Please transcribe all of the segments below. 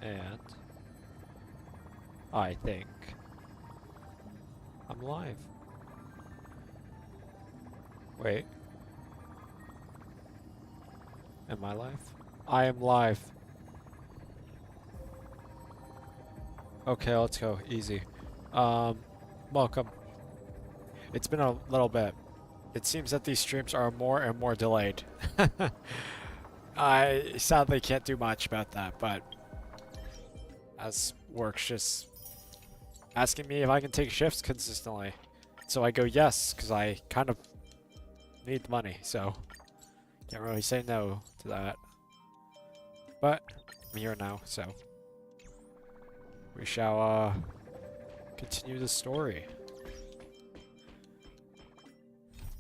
And I think I'm live. Wait. Am I live? I am live. Okay, let's go. Easy. Welcome. It's been a little bit. It seems that these streams are more and more delayed. I sadly can't do much about that, but as work's just asking me if I can take shifts consistently. So I go yes, because I kind of need money, so can't really say no to that. But I'm here now, so we shall continue the story.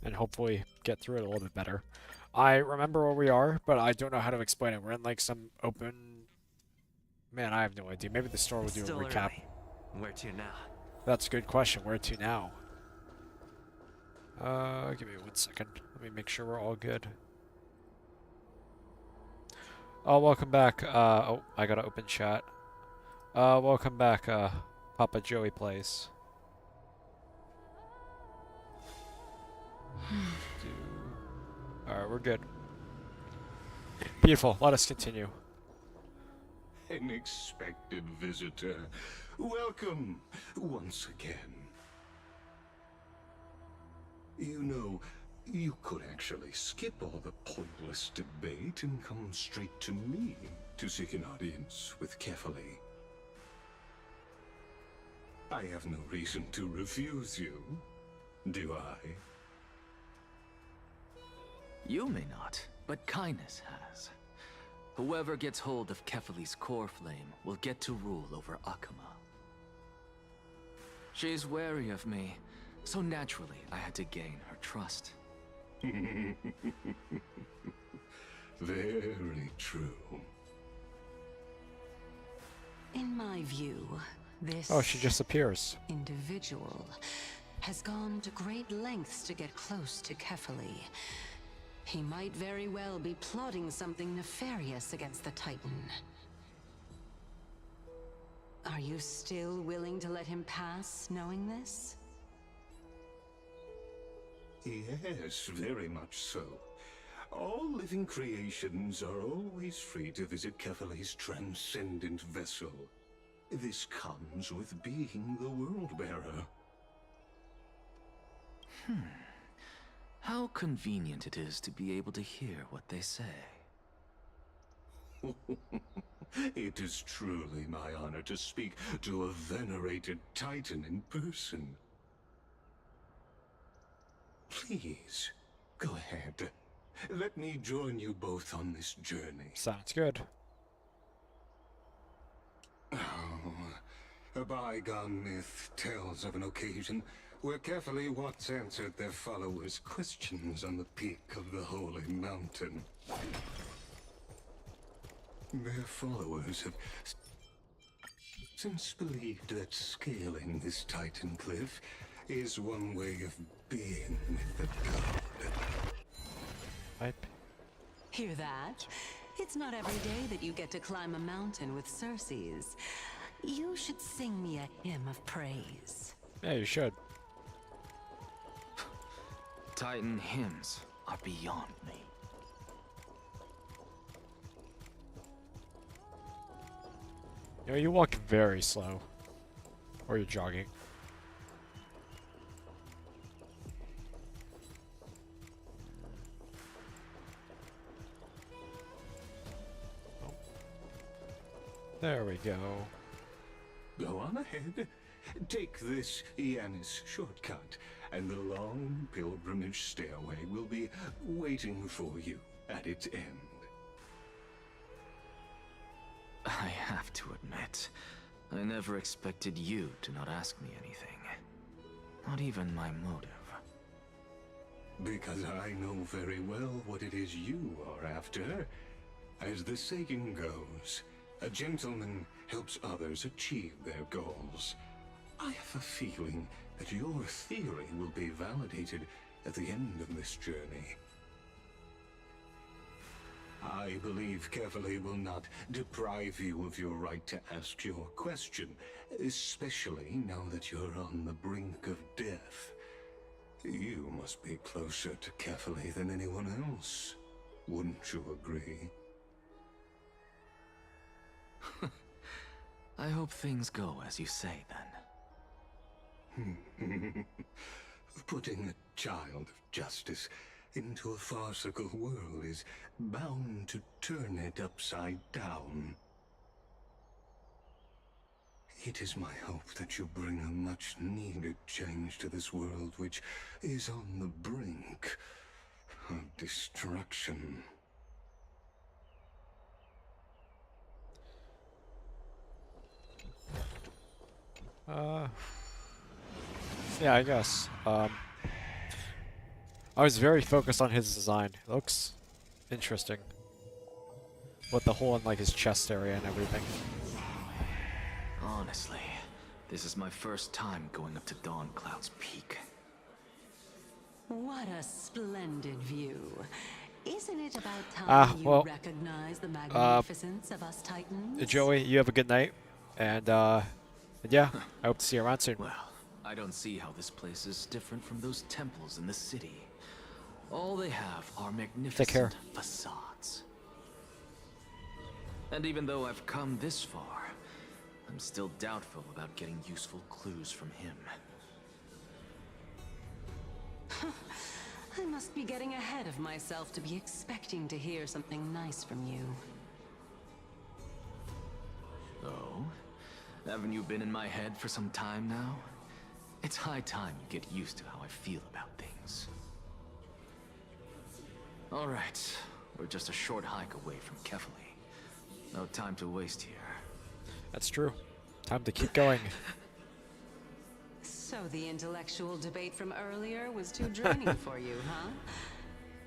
And hopefully get through it a little bit better. I remember where we are, but I don't know how to explain it. We're in like some open... Man, I have no idea. Maybe the store will do a recap. Early. Where to now? That's a good question. Where to now? Give me 1 second. Let me make sure we're all good. Oh, welcome back. Oh, I gotta open chat. Welcome back, Papa Joey Plays. Alright, we're good. Beautiful. Let us continue. An expected visitor. Welcome once again. You know, you could actually skip all the pointless debate and come straight to me to seek an audience with Kefali. I have no reason to refuse you, do I? You may not, but kindness has. Whoever gets hold of Kefali's core flame will get to rule over Akama. She's wary of me, so naturally I had to gain her trust. Very true. In my view, this Oh, she just appears. individual has gone to great lengths to get close to Kefali. He might very well be plotting something nefarious against the Titan. Are you still willing to let him pass, knowing this? Yes, very much so. All living creations are always free to visit Kefali's transcendent vessel. This comes with being the World-Bearer. How convenient it is to be able to hear what they say. It is truly my honor to speak to a venerated Titan in person. Please, go ahead. Let me join you both on this journey. Sounds good. Oh, a bygone myth tells of an occasion where Kefali once answered their followers' questions on the peak of the Holy Mountain. Their followers have since believed that scaling this Titan cliff is one way of being with the god. Pipe. Hear that? It's not every day that you get to climb a mountain with Circes. You should sing me a hymn of praise. Yeah, you should. Titan hymns are beyond me. You know, you walk very slow. Or you're jogging. Oh. There we go. Go on ahead. Take this Yanis shortcut, and the long pilgrimage stairway will be waiting for you at its end. I have to admit, I never expected you to not ask me anything. Not even my motive. Because I know very well what it is you are after. As the saying goes, a gentleman helps others achieve their goals. I have a feeling that your theory will be validated at the end of this journey. I believe Kefali will not deprive you of your right to ask your question, especially now that you're on the brink of death. You must be closer to Kefali than anyone else. Wouldn't you agree? I hope things go as you say, then. Putting a child of justice into a farcical world is bound to turn it upside down. It is my hope that you bring a much-needed change to this world which is on the brink of destruction. Yeah, I guess. I was very focused on his design. It looks interesting. With the hole in like his chest area and everything. Honestly, this is my first time going up to Dawn Cloud's peak. What a splendid view. Isn't it about time well, you recognize the magnificence of us Titans? Joey, you have a good night. And yeah, I hope to see you around soon. Well, I don't see how this place is different from those temples in the city. All they have are care. magnificent facades. And even though I've come this far, I'm still doubtful about getting useful clues from him. I must be getting ahead of myself to be expecting to hear something nice from you. Oh? Haven't you been in my head for some time now? It's high time you get used to how I feel about things. Alright, we're just a short hike away from Kefali. No time to waste here. That's true. Time to keep going. So the intellectual debate from earlier was too draining for you, huh?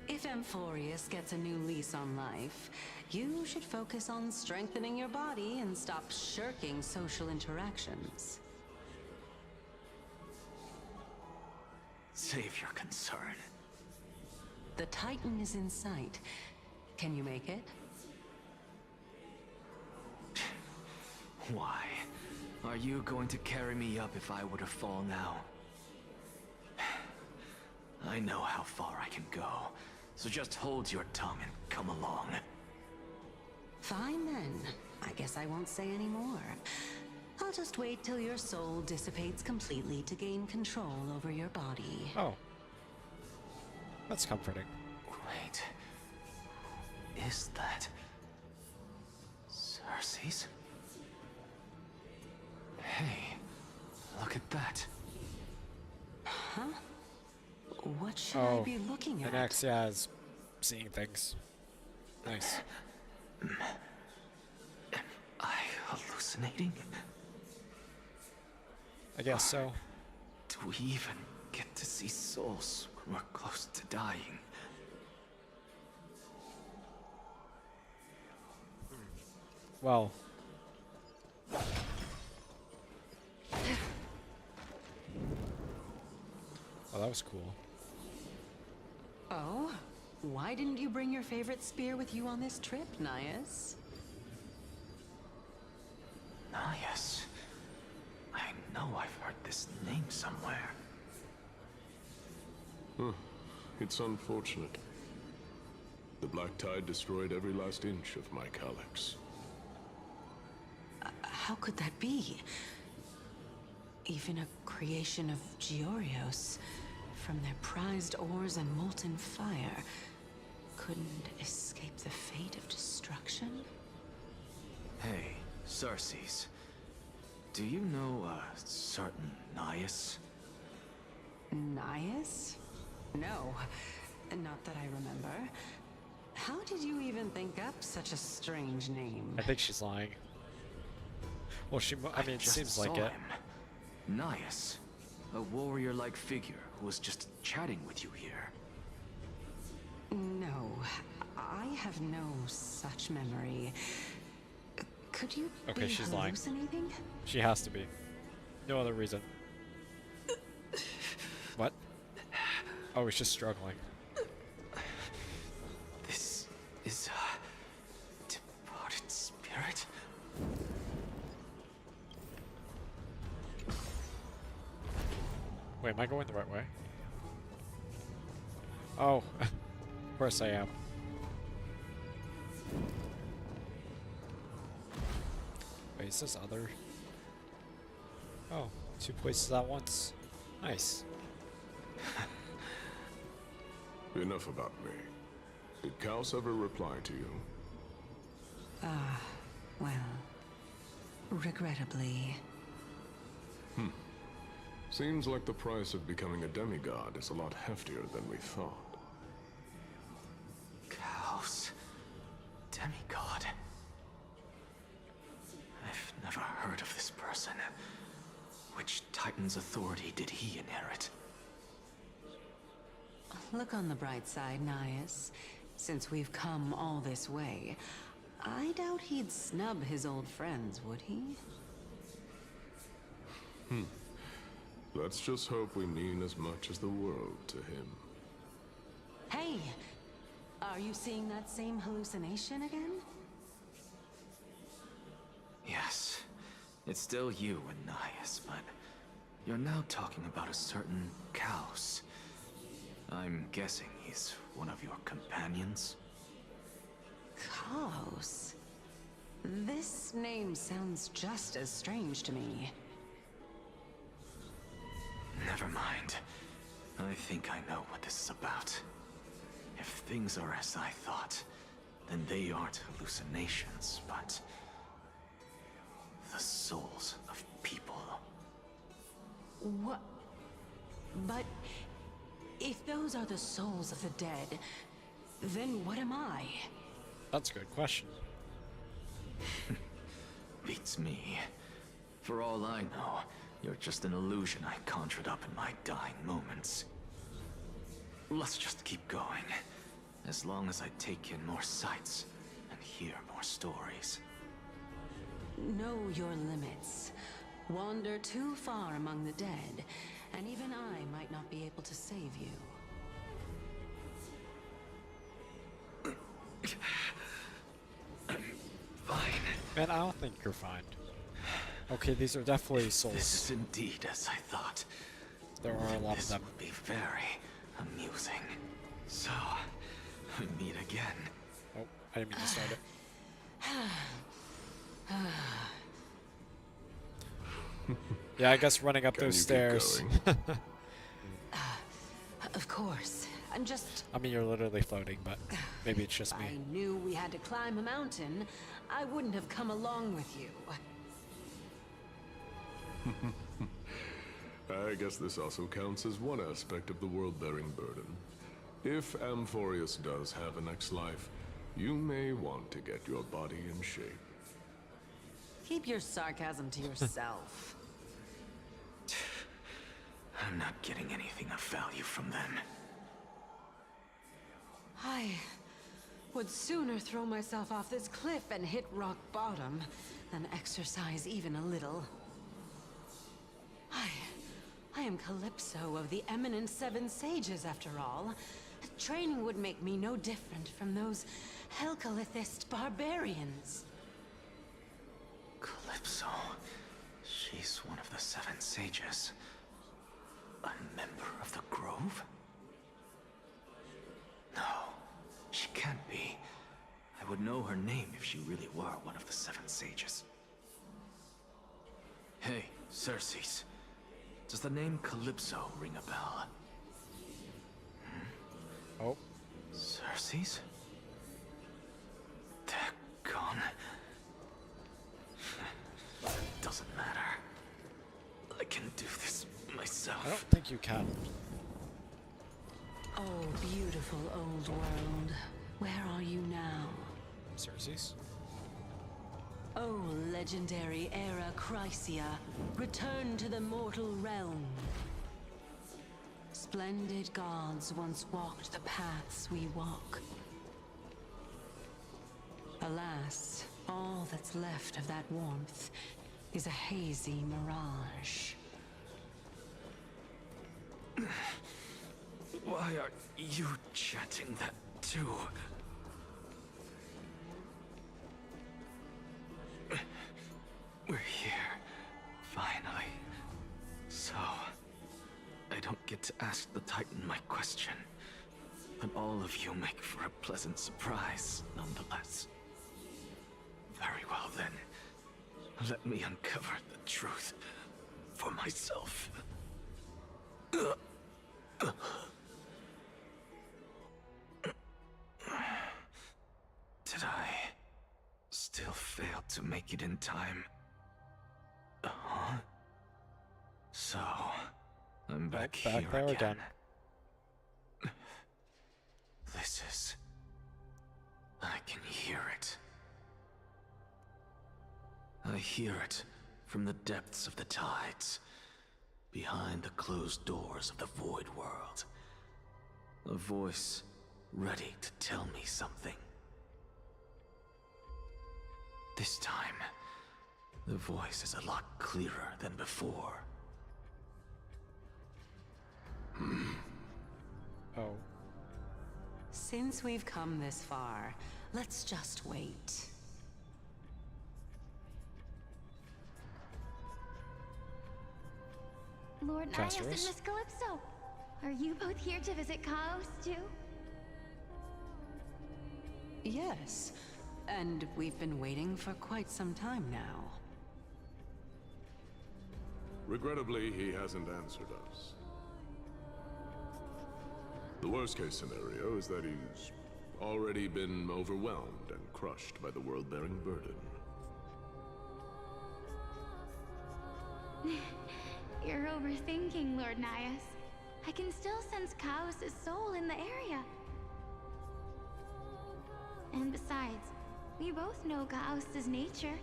If Amphorius gets a new lease on life, you should focus on strengthening your body and stop shirking social interactions. Save your concern. The Titan is in sight. Can you make it? Why? Are you going to carry me up if I were to fall now? I know how far I can go, so just hold your tongue and come along. Fine then. I guess I won't say any more. I'll just wait till your soul dissipates completely to gain control over your body. Oh. That's comforting. Wait. Is that... Cersei's? Hey, look at that. Huh? What should I be looking at? And X, yeah, is seeing things. Nice. Am I hallucinating? I guess so. Do we even get to see souls when we're close to dying? Well. Oh, that was cool. Oh? Why didn't you bring your favorite spear with you on this trip, Nias? Nias. I know I've heard this name somewhere. It's unfortunate. The Black Tide destroyed every last inch of my calyx. How could that be? Even a creation of Georios, from their prized ores and molten fire, couldn't escape the fate of destruction? Hey, Cersei's. Do you know a certain Nias? Nias? No, not that I remember. How did you even think up such a strange name? I think she's lying. Well, I mean, it just seems like saw it. him. Nias. A warrior-like figure who was just chatting with you here. No, I have no such memory. Could you Okay, be she's lying. hallucinating? She has to be. No other reason. What? Oh, he's just struggling. This is a departed spirit? Wait, am I going the right way? Oh, of course I am. Wait, is this other? Oh, 2 places at once. Nice. Enough about me. Did Kaos ever reply to you? Well, regrettably. Seems like the price of becoming a demigod is a lot heftier than we thought. Kaos. Demigod. I've never heard of this person. Which Titan's authority did he inherit? Look on the bright side, Nias. Since we've come all this way, I doubt he'd snub his old friends, would he? Let's just hope we mean as much as the world to him. Hey! Are you seeing that same hallucination again? Yes. It's still you and Nias, but you're now talking about a certain Kaos. I'm guessing he's one of your companions? Kaos? This name sounds just as strange to me. Never mind. I think I know what this is about. If things are as I thought, then they aren't hallucinations, but the souls of people. What? But if those are the souls of the dead, then what am I? That's a good question. Beats me. For all I know, you're just an illusion I conjured up in my dying moments. Let's just keep going. As long as I take in more sights and hear more stories. Know your limits. Wander too far among the dead, and even I might not be able to save you. Fine. Man, I don't think you're fine. Okay, these are definitely This souls. is indeed as I thought. There are a lot of This them. would be very amusing. So, we meet again. Oh, I didn't mean to start it. Yeah, I guess running up Can those you keep stairs. going? Of course. I'm just... I mean, you're literally floating, but maybe it's just If I me. knew we had to climb a mountain, I wouldn't have come along with you. I guess this also counts as one aspect of the world-bearing burden. If Amphorius does have a next life, you may want to get your body in shape. Keep your sarcasm to yourself. I'm not getting anything of value from them. I would sooner throw myself off this cliff and hit rock bottom than exercise even a little. I am Calypso of the eminent Seven Sages, after all. Training would make me no different from those Helcalithist barbarians. Calypso. She's one of the Seven Sages. A member of the Grove? No, she can't be. I would know her name if she really were one of the Seven Sages. Hey, Circes. Does the name Calypso ring a bell? Oh, Circes? They're gone. Doesn't matter. I can do this myself. I don't think you can. Oh, beautiful old world. Where are you now? Circes? Oh, legendary era Chrysia, return to the mortal realm. Splendid gods once walked the paths we walk. Alas, all that's left of that warmth is a hazy mirage. Why are you chanting that too? We're here, finally. So, I don't get to ask the Titan my question, but all of you make for a pleasant surprise, nonetheless. Very well then, let me uncover the truth for myself. Did I still fail to make it in time? Huh? So, I'm back Back here there again. again. This is... I can hear it. I hear it from the depths of the tides, behind the closed doors of the void world. A voice ready to tell me something. This time, the voice is a lot clearer than before. Oh. Since we've come this far, let's just wait. Lord Nias and Castorus? Miss Calypso, are you both here to visit Chaos too? Yes, and we've been waiting for quite some time now. Regrettably, he hasn't answered us. The worst case scenario is that he's already been overwhelmed and crushed by the world-bearing burden. You're overthinking, Lord Nias. I can still sense Chaos' soul in the area. And besides, we both know Chaos' nature.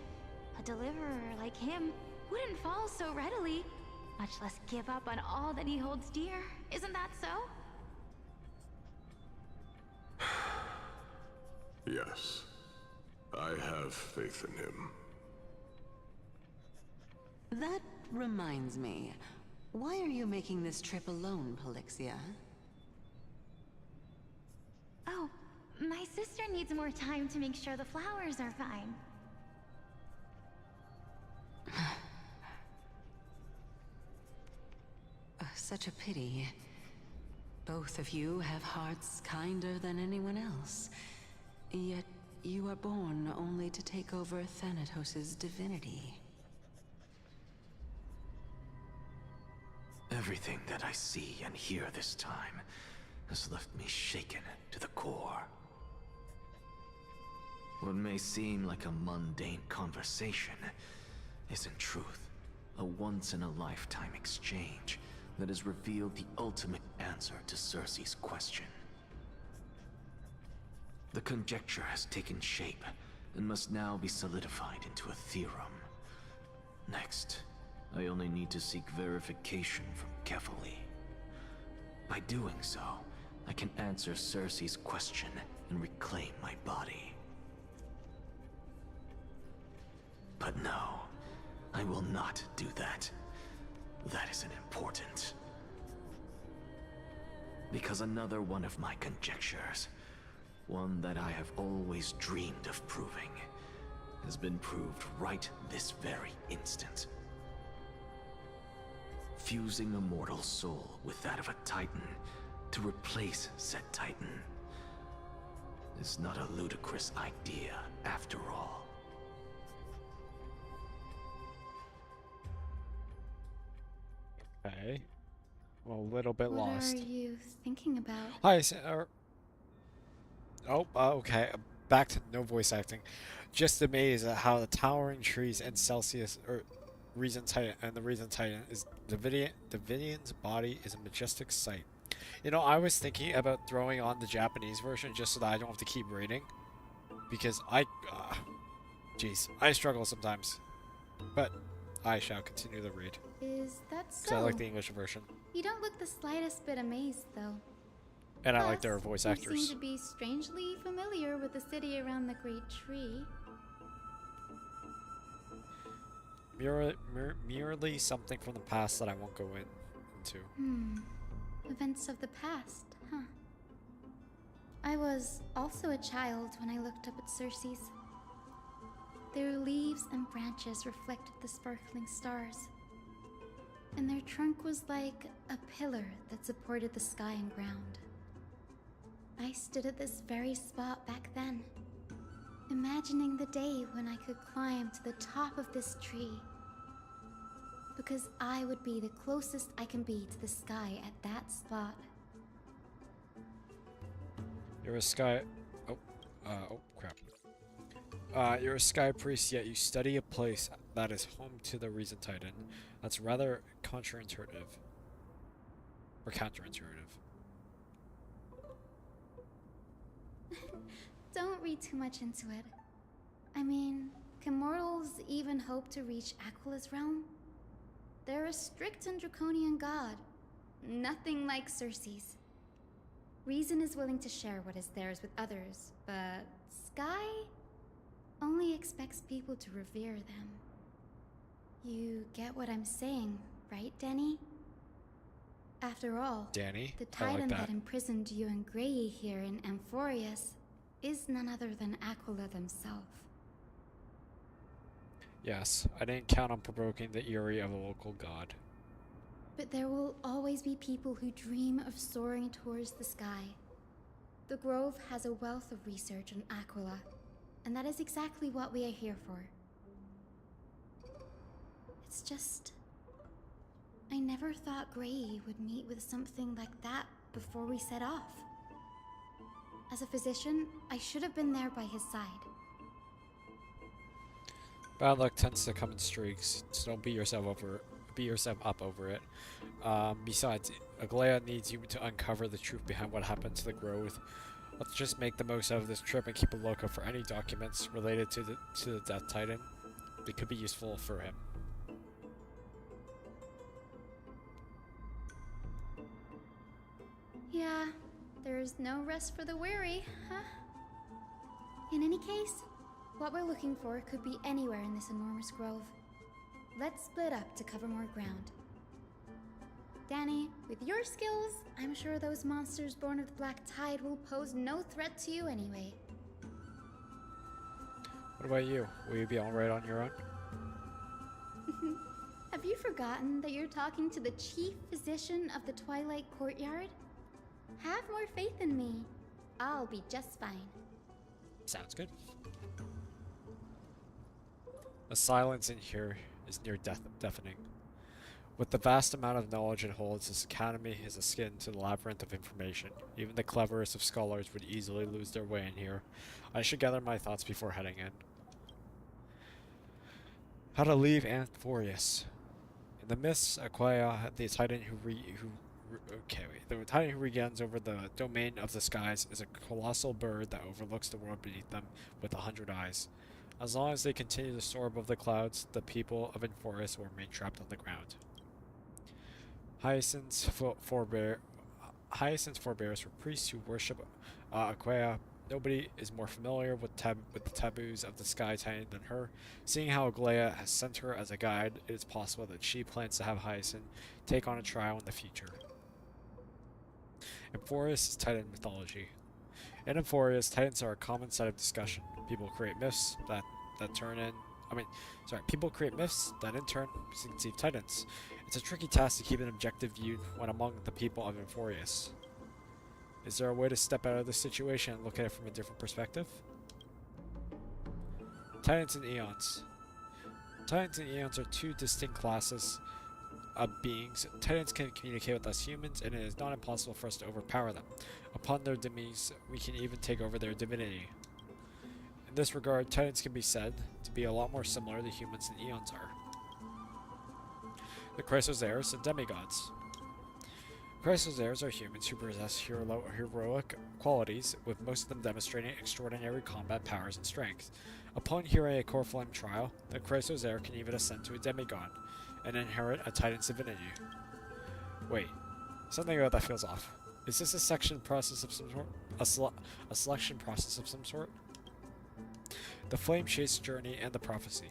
A deliverer like him wouldn't fall so readily, much less give up on all that he holds dear. Isn't that so? Yes, I have faith in him. That reminds me. Why are you making this trip alone, Polixia? Oh, my sister needs more time to make sure the flowers are fine. Such a pity. Both of you have hearts kinder than anyone else. Yet you are born only to take over Thanatos' divinity. Everything that I see and hear this time has left me shaken to the core. What may seem like a mundane conversation is in truth a once-in-a-lifetime exchange that has revealed the ultimate answer to Cersei's question. The conjecture has taken shape and must now be solidified into a theorem. Next, I only need to seek verification from Kefali. By doing so, I can answer Cersei's question and reclaim my body. But no, I will not do that. That isn't important. Because another one of my conjectures, one that I have always dreamed of proving, has been proved right this very instant. Fusing a mortal soul with that of a Titan to replace said Titan is not a ludicrous idea after all. Okay. Well, a little bit What lost. are you thinking about? Hi, okay. Back to no voice acting. Just amazed at how the towering trees and Celsius, or Reason Titan, and the Reason Titan is Davidian's body is a majestic sight. You know, I was thinking about throwing on the Japanese version just so that I don't have to keep reading, because jeez, I struggle sometimes. But I shall continue the read. Is that Because I so? like the English version. You don't look the slightest bit amazed, though. And I like Plus, their voice you actors. seem to be strangely familiar with the city around the Great Tree. Merely something from the past that I won't go into. Events of the past. huh? I was also a child when I looked up at Circe's. Their leaves and branches reflected the sparkling stars, and their trunk was like a pillar that supported the sky and ground. I stood at this very spot back then, imagining the day when I could climb to the top of this tree, because I would be the closest I can be to the sky at that spot. You're a sky. Oh crap. You're a sky priest, yet you study a place that is home to the Reason Titan. That's rather counterintuitive. Or counterintuitive. Don't read too much into it. I mean, can mortals even hope to reach Aquila's realm? They're a strict and draconian god. Nothing like Circe's. Reason is willing to share what is theirs with others, but Sky only expects people to revere them. You get what I'm saying, right, Danny? After all, Danny? the I like titan that. that imprisoned you and Grey here in Amphorius is none other than Aquila themselves. Yes, I didn't count on provoking the eerie of a local god. But there will always be people who dream of soaring towards the sky. The Grove has a wealth of research on Aquila, and that is exactly what we are here for. It's just... I never thought Grey would meet with something like that before we set off. As a physician, I should have been there by his side. Bad luck tends to come in streaks, so don't beat yourself up over it. Besides, Aglaya needs you to uncover the truth behind what happened to the Grove. Let's just make the most of this trip and keep a lookout for any documents related to the Death Titan. They could be useful for him. Yeah, there's no rest for the weary, huh? In any case, what we're looking for could be anywhere in this enormous grove. Let's split up to cover more ground. Danny, with your skills, I'm sure those monsters born of the Black Tide will pose no threat to you anyway. What about you? Will you be alright on your own? Have you forgotten that you're talking to the chief physician of the Twilight Courtyard? Have more faith in me. I'll be just fine. Sounds good. The silence in here is near deafening. With the vast amount of knowledge it holds, this academy is a skin to the labyrinth of information. Even the cleverest of scholars would easily lose their way in here. I should gather my thoughts before heading in. How to leave Amphorius. In the mists, Aquia, the titan the titan who regains over the domain of the skies, is a colossal bird that overlooks the world beneath them with 100 eyes. As long as they continue to soar above the clouds, the people of Amphorius will remain trapped on the ground. Hyacinth's forebears were priests who worship Aquia. Nobody is more familiar with the taboos of the Sky Titan than her. Seeing how Aglaya has sent her as a guide, it is possible that she plans to have Hyacinth take on a trial in the future. Amphorius is Titan mythology. In Amphorius, Titans are a common set of discussion. People create myths people create myths that in turn conceive Titans. It's a tricky task to keep an objective view when among the people of Amphorius. Is there a way to step out of this situation and look at it from a different perspective? Titans and Eons. Titans and Eons are two distinct classes of beings. Titans can communicate with us humans, and it is not impossible for us to overpower them. Upon their demise, we can even take over their divinity. In this regard, Titans can be said to be a lot more similar to humans than Eons are. The Chrysosaurs and demigods. Chrysosaurs are humans who possess heroic qualities, with most of them demonstrating extraordinary combat powers and strength. Upon hearing a core flame trial, the Chrysosaur can even ascend to a demigod and inherit a Titan's divinity. Wait, something about that feels off. Is this a selection process of some sort? A selection process of some sort? The Flame Chase Journey and the Prophecy.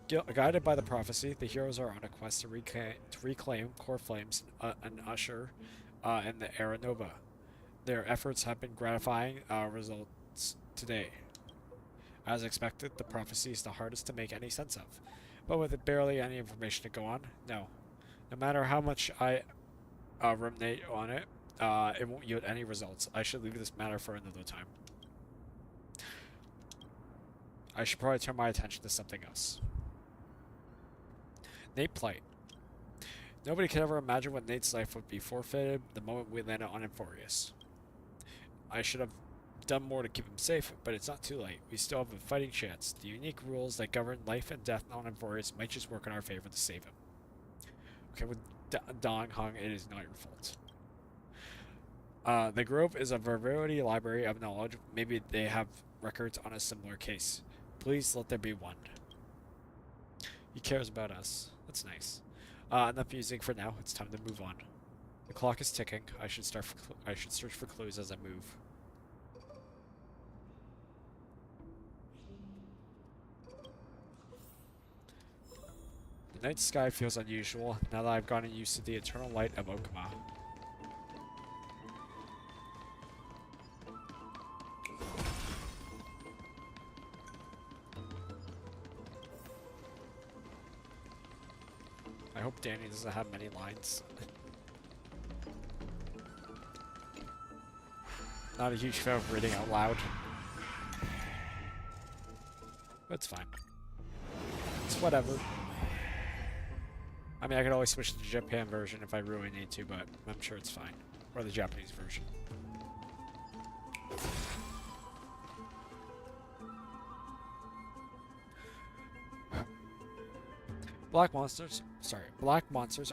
Guided by the prophecy, the heroes are on a quest to reclaim core flames and usher in the Era Nova. Their efforts have been gratifying results today. As expected, the prophecy is the hardest to make any sense of. But with barely any information to go on, no. No matter how much I ruminate on it, it won't yield any results. I should leave this matter for another time. I should probably turn my attention to something else. Nate Plight. Nobody could ever imagine what Nate's life would be forfeited the moment we landed on Amphorius. I should have done more to keep him safe, but it's not too late. We still have a fighting chance. The unique rules that govern life and death on Amphorius might just work in our favor to save him. Okay, with Dong Hung, it is not your fault. The Grove is a variety library of knowledge. Maybe they have records on a similar case. Please let there be one. He cares about us. That's nice. Enough musing for now. It's time to move on. The clock is ticking. I should search for clues as I move. The night sky feels unusual now that I've gotten used to the eternal light of Okama. I hope Danny doesn't have many lines. Not a huge fan of reading out loud. But it's fine. It's whatever. I mean, I could always switch to the Japan version if I really need to, but I'm sure it's fine. Or the Japanese version. Black monsters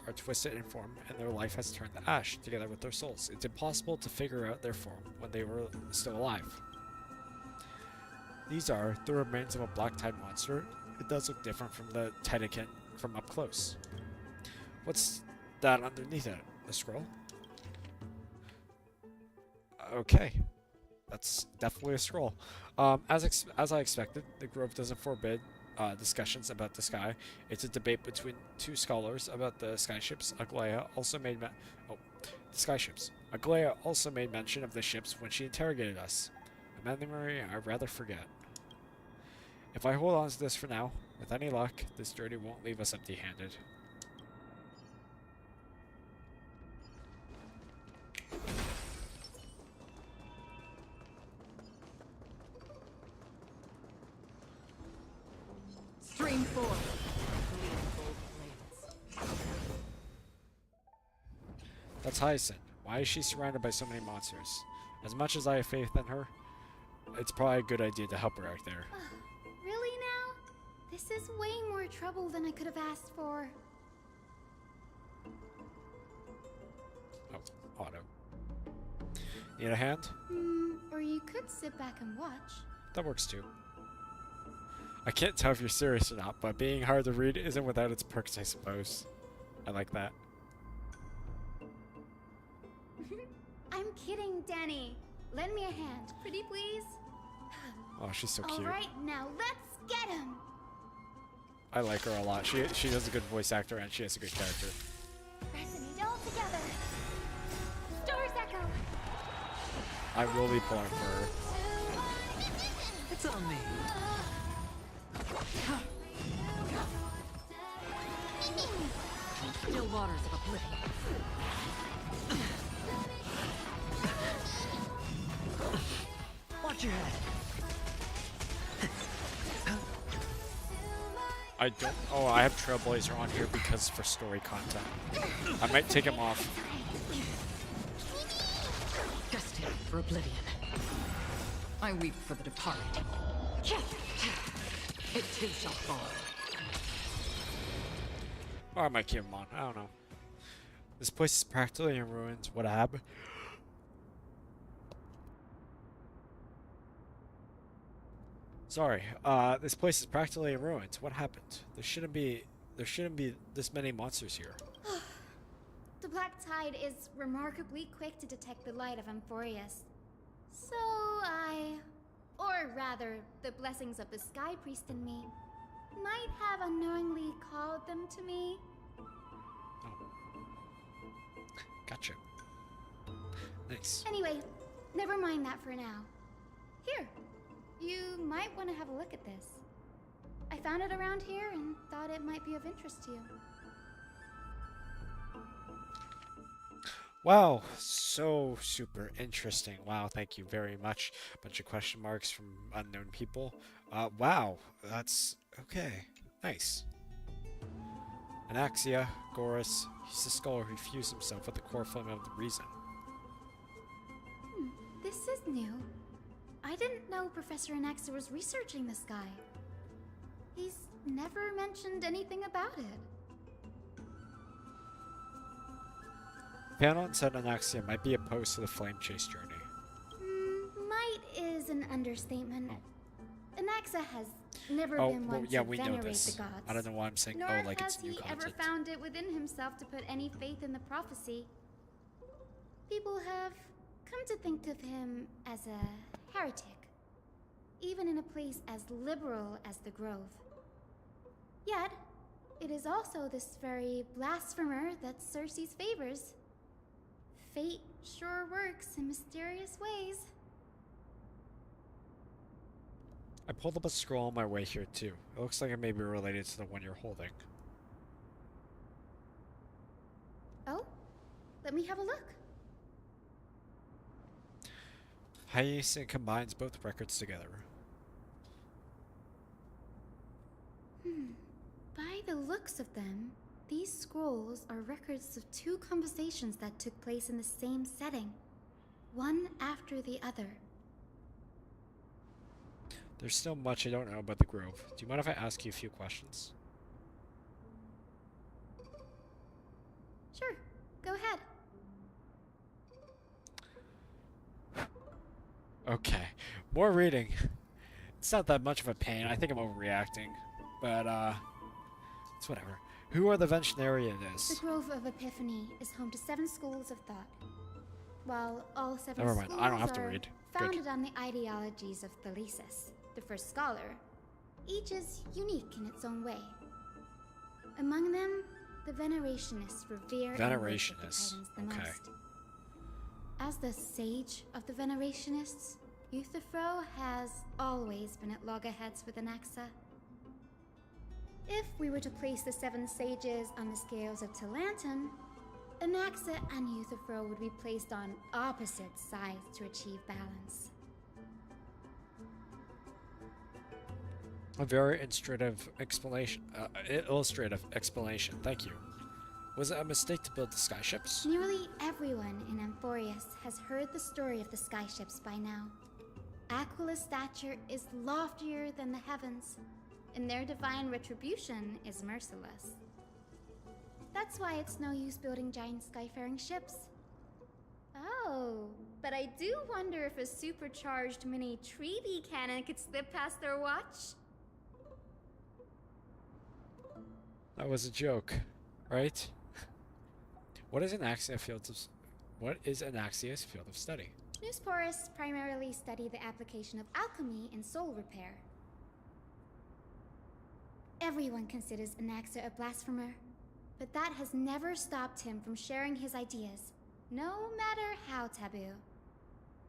are twisted in form, and their life has turned to ash, together with their souls. It's impossible to figure out their form when they were still alive. These are the remains of a black tide monster. It does look different from the Tidekin from up close. What's that underneath it? A scroll? Okay. That's definitely a scroll. As I expected, the Grove doesn't forbid discussions about the sky. It's a debate between two scholars about the skyships. Aglaia also made mention of the ships when she interrogated us. A memory I'd rather forget. If I hold on to this for now, with any luck, this journey won't leave us empty-handed. Stream 4. That's Hyacinth. Why is she surrounded by so many monsters? As much as I have faith in her, it's probably a good idea to help her out there. Really now? This is way more trouble than I could have asked for. Oh, auto. Need a hand? Or you could sit back and watch. That works too. I can't tell if you're serious or not, but being hard to read isn't without its perks, I suppose. I like that. I'm kidding, Danny. Lend me a hand, pretty please. Oh, she's so cute. All right, now let's get him. I like her a lot. She has a good voice actor and she has a good character. Resonate all together. Stars echo. I will be pulling for her. It's on me. Still waters of oblivion. Watch your head. I don't. Oh, I have Trailblazer on here because for story content. I might take him off. Destined for oblivion. I weep for the departed. It too shall fall. Or I might keep him on. I don't know. This place is practically in ruins. What happened? Sorry. This place is practically in ruins. What happened? There shouldn't be this many monsters here. The Black Tide is remarkably quick to detect the light of Amphorius. So or rather, the blessings of the Sky Priest in me, might have unknowingly called them to me. Oh. Gotcha. Nice. Anyway, never mind that for now. Here, you might want to have a look at this. I found it around here and thought it might be of interest to you. Wow, so super interesting. Wow, thank you very much. Bunch of question marks from unknown people. Wow, that's okay. Nice. Anaxia, Gorus, he's the scholar who fused himself with the core flame of the reason. This is new. I didn't know Professor Anaxa was researching this guy. He's never mentioned anything about it. Panon said Anaxia might be opposed to the flame chase journey. Might is an understatement. Anaxa has never Oh, been well, one yeah, to we know venerate this. the gods. I don't know why I'm saying, Nor oh, like has it's new he content. ever found it within himself to put any faith in the prophecy. People have come to think of him as a heretic, even in a place as liberal as the Grove. Yet, it is also this very blasphemer that Cersei's favors. Fate sure works in mysterious ways. I pulled up a scroll on my way here too. It looks like it may be related to the one you're holding. Oh? Let me have a look. Hyacinth combines both records together. By the looks of them, these scrolls are records of two conversations that took place in the same setting, one after the other. There's still much I don't know about the Grove. Do you mind if I ask you a few questions? Sure, go ahead. Okay, more reading. It's not that much of a pain. I think I'm overreacting. But, it's whatever. Who are the Ventionaria in The this? Grove of Epiphany is home to 7 schools of thought. While all 7 Never mind, schools I don't have to are read. Good. founded on the ideologies of Thalesis, the first scholar, each is unique in its own way. Among them, the Venerationists revere and worship the Venerationists, Titans the okay. most. As the sage of the Venerationists, Euthyphro has always been at loggerheads with Anaxa. If we were to place the 7 sages on the scales of Talanton, Anaxa and Euthyphro would be placed on opposite sides to achieve balance. A very illustrative explanation. Thank you. Was it a mistake to build the skyships? Nearly everyone in Amphorius has heard the story of the skyships by now. Aquila's stature is loftier than the heavens, and their divine retribution is merciless. That's why it's no use building giant skyfaring ships. Oh, but I do wonder if a supercharged mini Treaty cannon could slip past their watch. That was a joke, right? What is Anaxia's field of study? Newsporists primarily study the application of alchemy in soul repair. Everyone considers Anaxa a blasphemer, but that has never stopped him from sharing his ideas, no matter how taboo.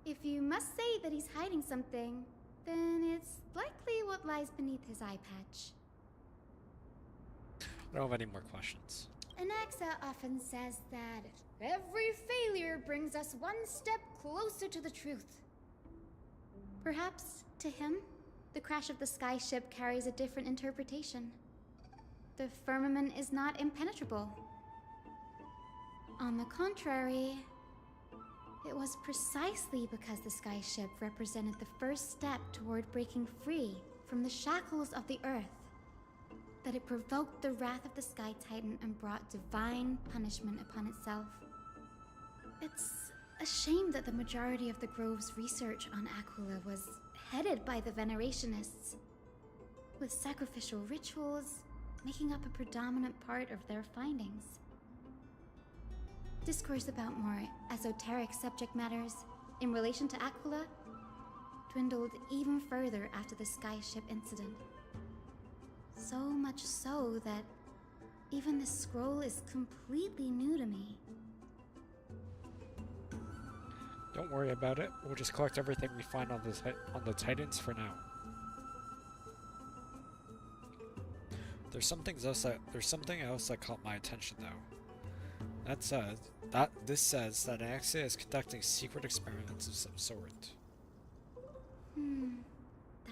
If you must say that he's hiding something, then it's likely what lies beneath his eye patch. I don't have any more questions. Anaxa often says that every failure brings us one step closer to the truth. Perhaps, to him, the crash of the skyship carries a different interpretation. The firmament is not impenetrable. On the contrary, it was precisely because the skyship represented the first step toward breaking free from the shackles of the earth that it provoked the wrath of the Sky Titan and brought divine punishment upon itself. It's a shame that the majority of the Grove's research on Aquila was headed by the Venerationists, with sacrificial rituals making up a predominant part of their findings. Discourse about more esoteric subject matters in relation to Aquila dwindled even further after the skyship incident. So much so that even this scroll is completely new to me. Don't worry about it. We'll just collect everything we find on the Titans for now. There's something else that caught my attention though. This says that Axia is conducting secret experiments of some sort.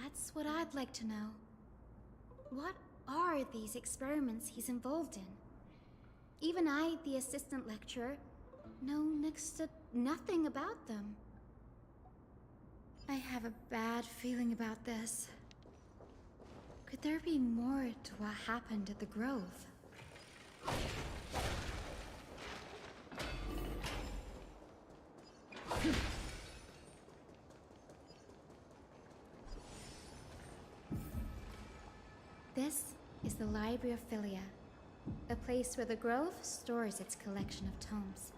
That's what I'd like to know. What are these experiments he's involved in? Even I, the assistant lecturer, know next to nothing about them. I have a bad feeling about this. Could there be more to what happened at the Grove? This is the Library of Philia, a place where the Grove stores its collection of tomes.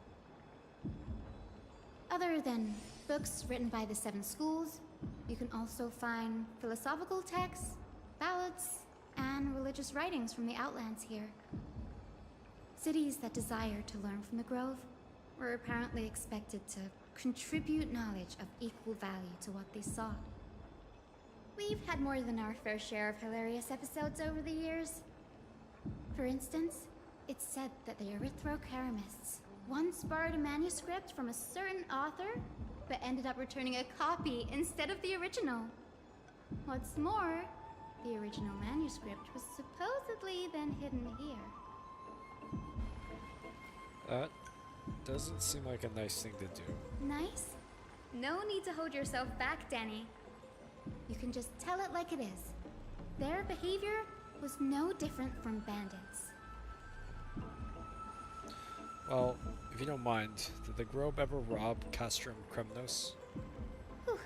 Other than books written by the 7 schools, you can also find philosophical texts, ballads, and religious writings from the Outlands here. Cities that desire to learn from the Grove were apparently expected to contribute knowledge of equal value to what they sought. We've had more than our fair share of hilarious episodes over the years. For instance, it's said that the Erythrocheramists once borrowed a manuscript from a certain author, but ended up returning a copy instead of the original. What's more, the original manuscript was supposedly then hidden here. That doesn't seem like a nice thing to do. Nice? No need to hold yourself back, Danny. You can just tell it like it is. Their behavior was no different from bandits. Well, if you don't mind, did the Grove ever rob Castrum Kremnos? Whew.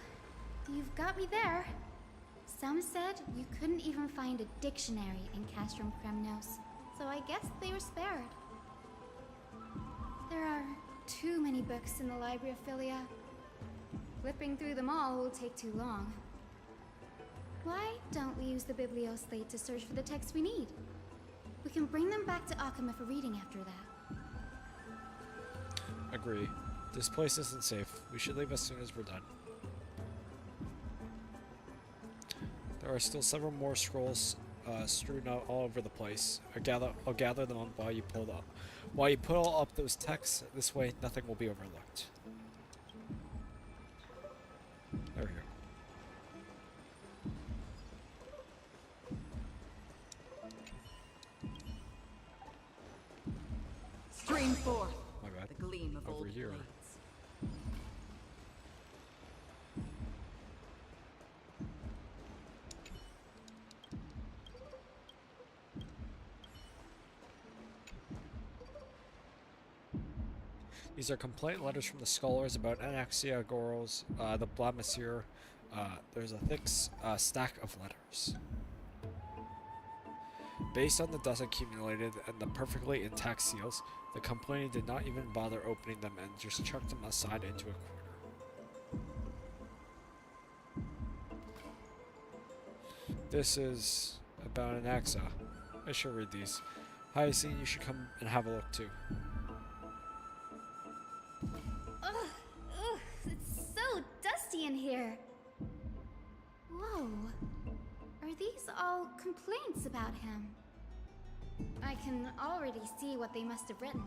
You've got me there. Some said you couldn't even find a dictionary in Castrum Kremnos, so I guess they were spared. There are too many books in the Library of Philia. Flipping through them all will take too long. Why don't we use the Biblioslate to search for the texts we need? We can bring them back to Akama for reading after that. Agree. This place isn't safe. We should leave as soon as we're done. There are still several more scrolls strewn out all over the place. I'll gather them up while you pull up those texts. This way, nothing will be overlooked. There we go. Stream forth. My bad. The gleam of Over old here. blades. These are complaint letters from the scholars about Anaxia Goros, the Blamasier. There's a thick stack of letters. Based on the dust accumulated and the perfectly intact seals, the complainant did not even bother opening them and just chucked them aside into a corner. This is about Anaxa. I should read these. Hyacinth, you should come and have a look too. Ugh, it's so dusty in here. Whoa. Are these all complaints about him? I can already see what they must have written.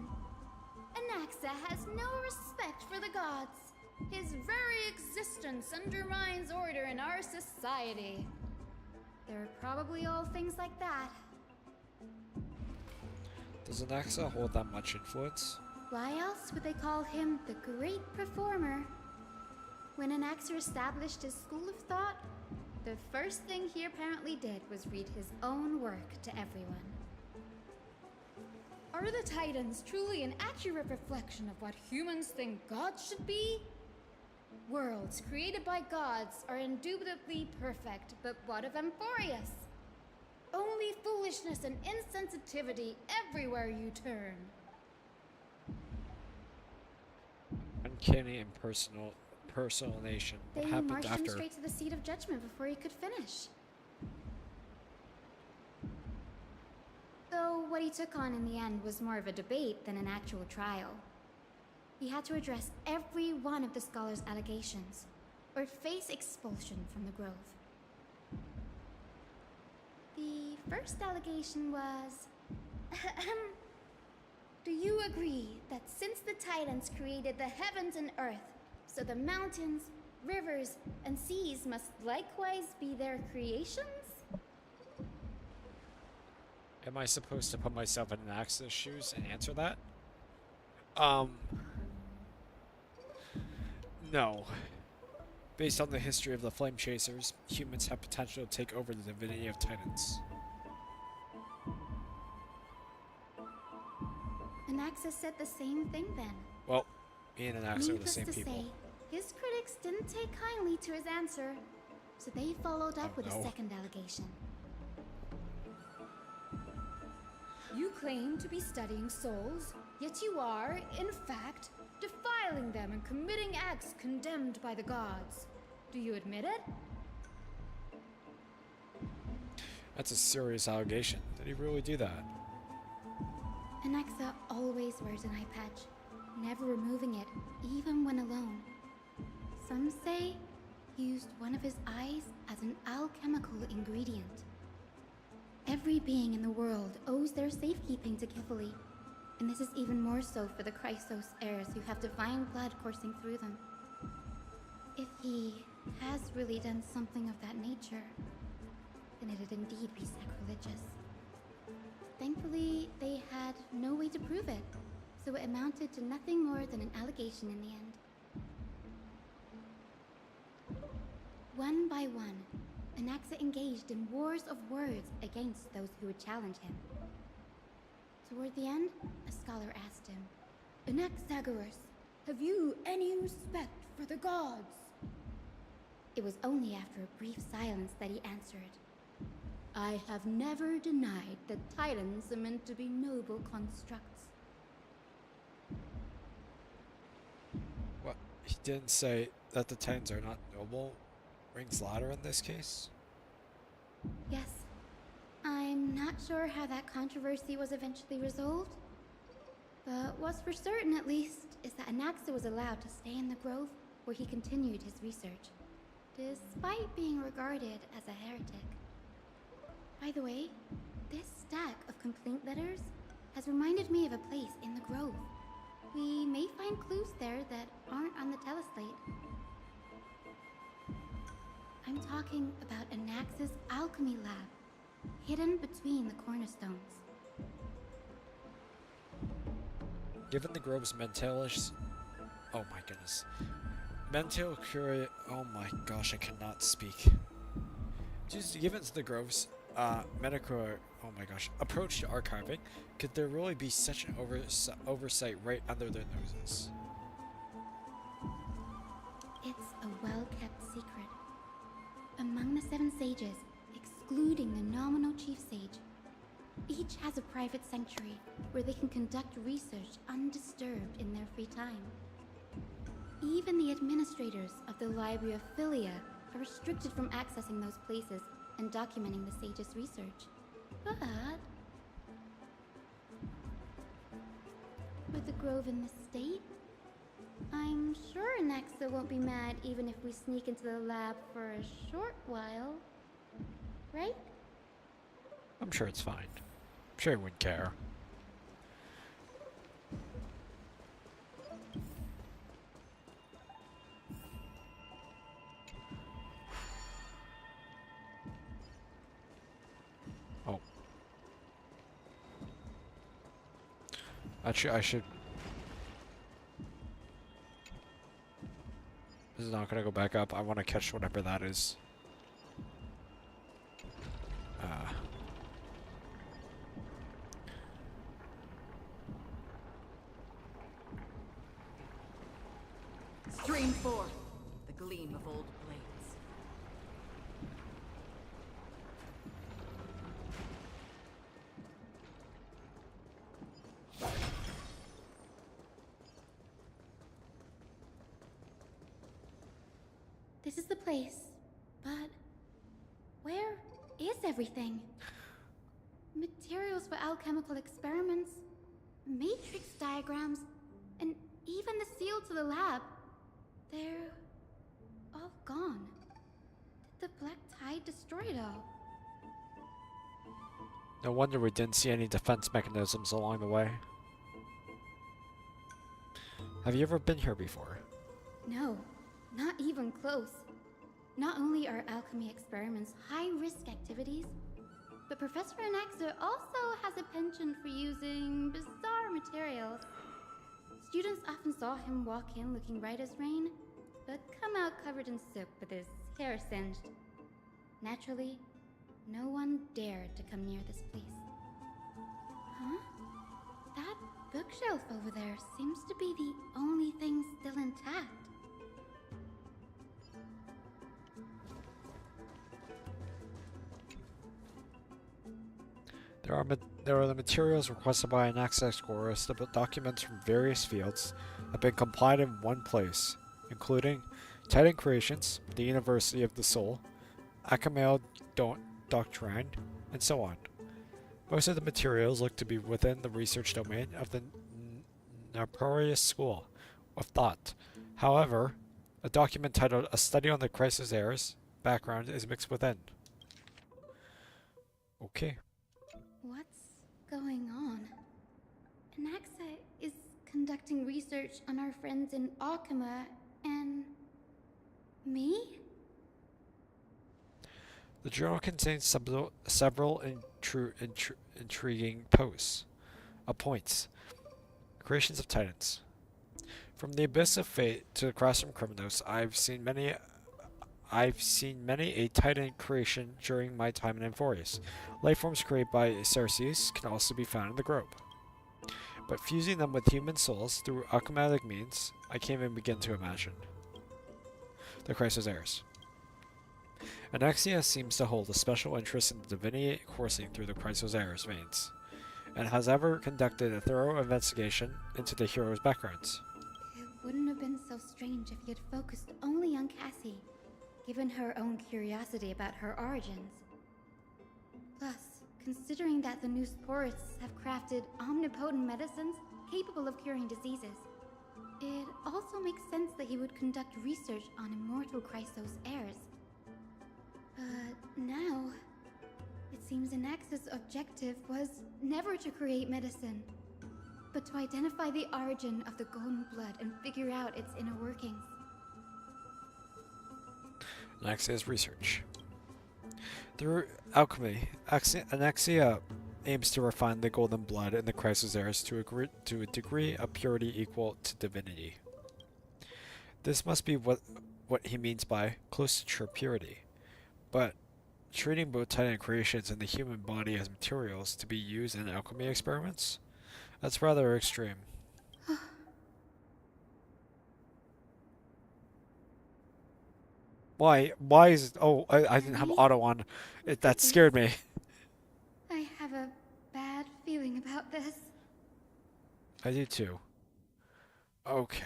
Anaxa has no respect for the gods. His very existence undermines order in our society. They're probably all things like that. Does Anaxa hold that much influence? Why else would they call him the Great Performer? When Anaxa established his school of thought, the first thing he apparently did was read his own work to everyone. Are the Titans truly an accurate reflection of what humans think gods should be? Worlds created by gods are indubitably perfect, but what of Amphorius? Only foolishness and insensitivity everywhere you turn. Uncanny impersonation. What They happened marched him after? straight to the seat of judgment before he could finish. Though what he took on in the end was more of a debate than an actual trial. he had to address every one of the scholar's allegations, or face expulsion from the Grove. The first allegation was... Do you agree that since the Titans created the heavens and earth, so the mountains, rivers, and seas must likewise be their creations? Am I supposed to put myself in an Axis shoes and answer that? No. Based on the history of the Flame Chasers, humans have potential to take over the divinity of Titans. Anaxa said the same thing then. Well, me and Anaxa are the Needless same to people. say, his critics didn't take kindly to his answer, so they followed up with a second allegation. You claim to be studying souls, yet you are, in fact, defiling them and committing acts condemned by the gods. Do you admit it? That's a serious allegation. Did he really do that? Anaxa always wears an eye patch, never removing it, even when alone. Some say he used one of his eyes as an alchemical ingredient. Every being in the world owes their safekeeping to Kifili, and this is even more so for the Chrysos heirs who have divine blood coursing through them. If he has really done something of that nature, then it'd indeed be sacrilegious. Thankfully, they had no way to prove it, so it amounted to nothing more than an allegation in the end. One by one, Anaxa engaged in wars of words against those who would challenge him. Toward the end, a scholar asked him, Anaxagoras, have you any respect for the gods? It was only after a brief silence that he answered, I have never denied that Titans are meant to be noble constructs. What? He didn't say that the Titans are not noble? Rings ladder in this case? yes. I'm not sure how that controversy was eventually resolved, but what's for certain at least is that Anaxa was allowed to stay in the Grove where he continued his research, despite being regarded as a heretic. By the way, this stack of complaint letters has reminded me of a place in the Grove. We may find clues there that aren't on the teleslate. I'm talking about Anaxa's alchemy lab, hidden between the cornerstones. Given the Grove's mentalish... Oh my goodness. Mental curia... Oh my gosh, I cannot speak. Just given the Grove's medical... Oh my gosh. Approach to archiving, could there really be such an oversight right under their noses? It's a well-kept secret. Among the 7 sages, excluding the nominal chief sage, each has a private sanctuary where they can conduct research undisturbed in their free time. Even the administrators of the Library of Philia are restricted from accessing those places and documenting the sage's research. But with the Grove in this state, I'm sure Anaxa won't be mad even if we sneak into the lab for a short while. Right? I'm sure it's fine. I'm sure he wouldn't care. Oh. Actually, I should... This is not gonna go back up. I want to catch whatever that is. Stream forth the gleam of old blades. This is the place, but where is everything? Materials for alchemical experiments, matrix diagrams, and even the seal to the lab. They're all gone. Did the Black Tide destroy it all? No wonder we didn't see any defense mechanisms along the way. Have you ever been here before? No, not even close. Not only are alchemy experiments high-risk activities, but Professor Anaxa also has a penchant for using bizarre materials. Students often saw him walk in looking bright as rain, but come out covered in soot with his hair singed. Naturally, no one dared to come near this place. Huh? That bookshelf over there seems to be the only thing still intact. There are the materials requested by an access chorus. The documents from various fields have been compiled in one place, including Titan Creations, the University of the Soul, Akamel Doctrine, and so on. Most of the materials look to be within the research domain of the Nefarious School of Thought. However, a document titled A Study on the Crisis Heirs background is mixed within. Okay. What's going on? Anaxa is conducting research on our friends in Alchema and... me? The journal contains several intriguing posts, points, creations of titans. From the abyss of fate to the classroom criminals, I've seen many a titan creation during my time in Amphorius. Life forms created by Ceres can also be found in the grove. But fusing them with human souls through alchematic means, I can't even begin to imagine. The Crisis Heirs. Anaxia seems to hold a special interest in the divinity coursing through the Crisis Heirs veins, and has ever conducted a thorough investigation into the heroes' backgrounds. It wouldn't have been so strange if he had focused only on Cassie, given her own curiosity about her origins. Plus, considering that the new Sporists have crafted omnipotent medicines capable of curing diseases, it also makes sense that he would conduct research on immortal Chrysos heirs. But now, it seems Anaxa's objective was never to create medicine, but to identify the origin of the golden blood and figure out its inner workings. Anaxia's research. Through alchemy, Anaxia aims to refine the golden blood in the Crisis Heirs to a degree of purity equal to divinity. This must be what he means by close to true purity. But treating both Titan creations and the human body as materials to be used in alchemy experiments? That's rather extreme. Why? Why is... Oh, I didn't have auto on. That scared me. I have a bad feeling about this. I do too. Okay.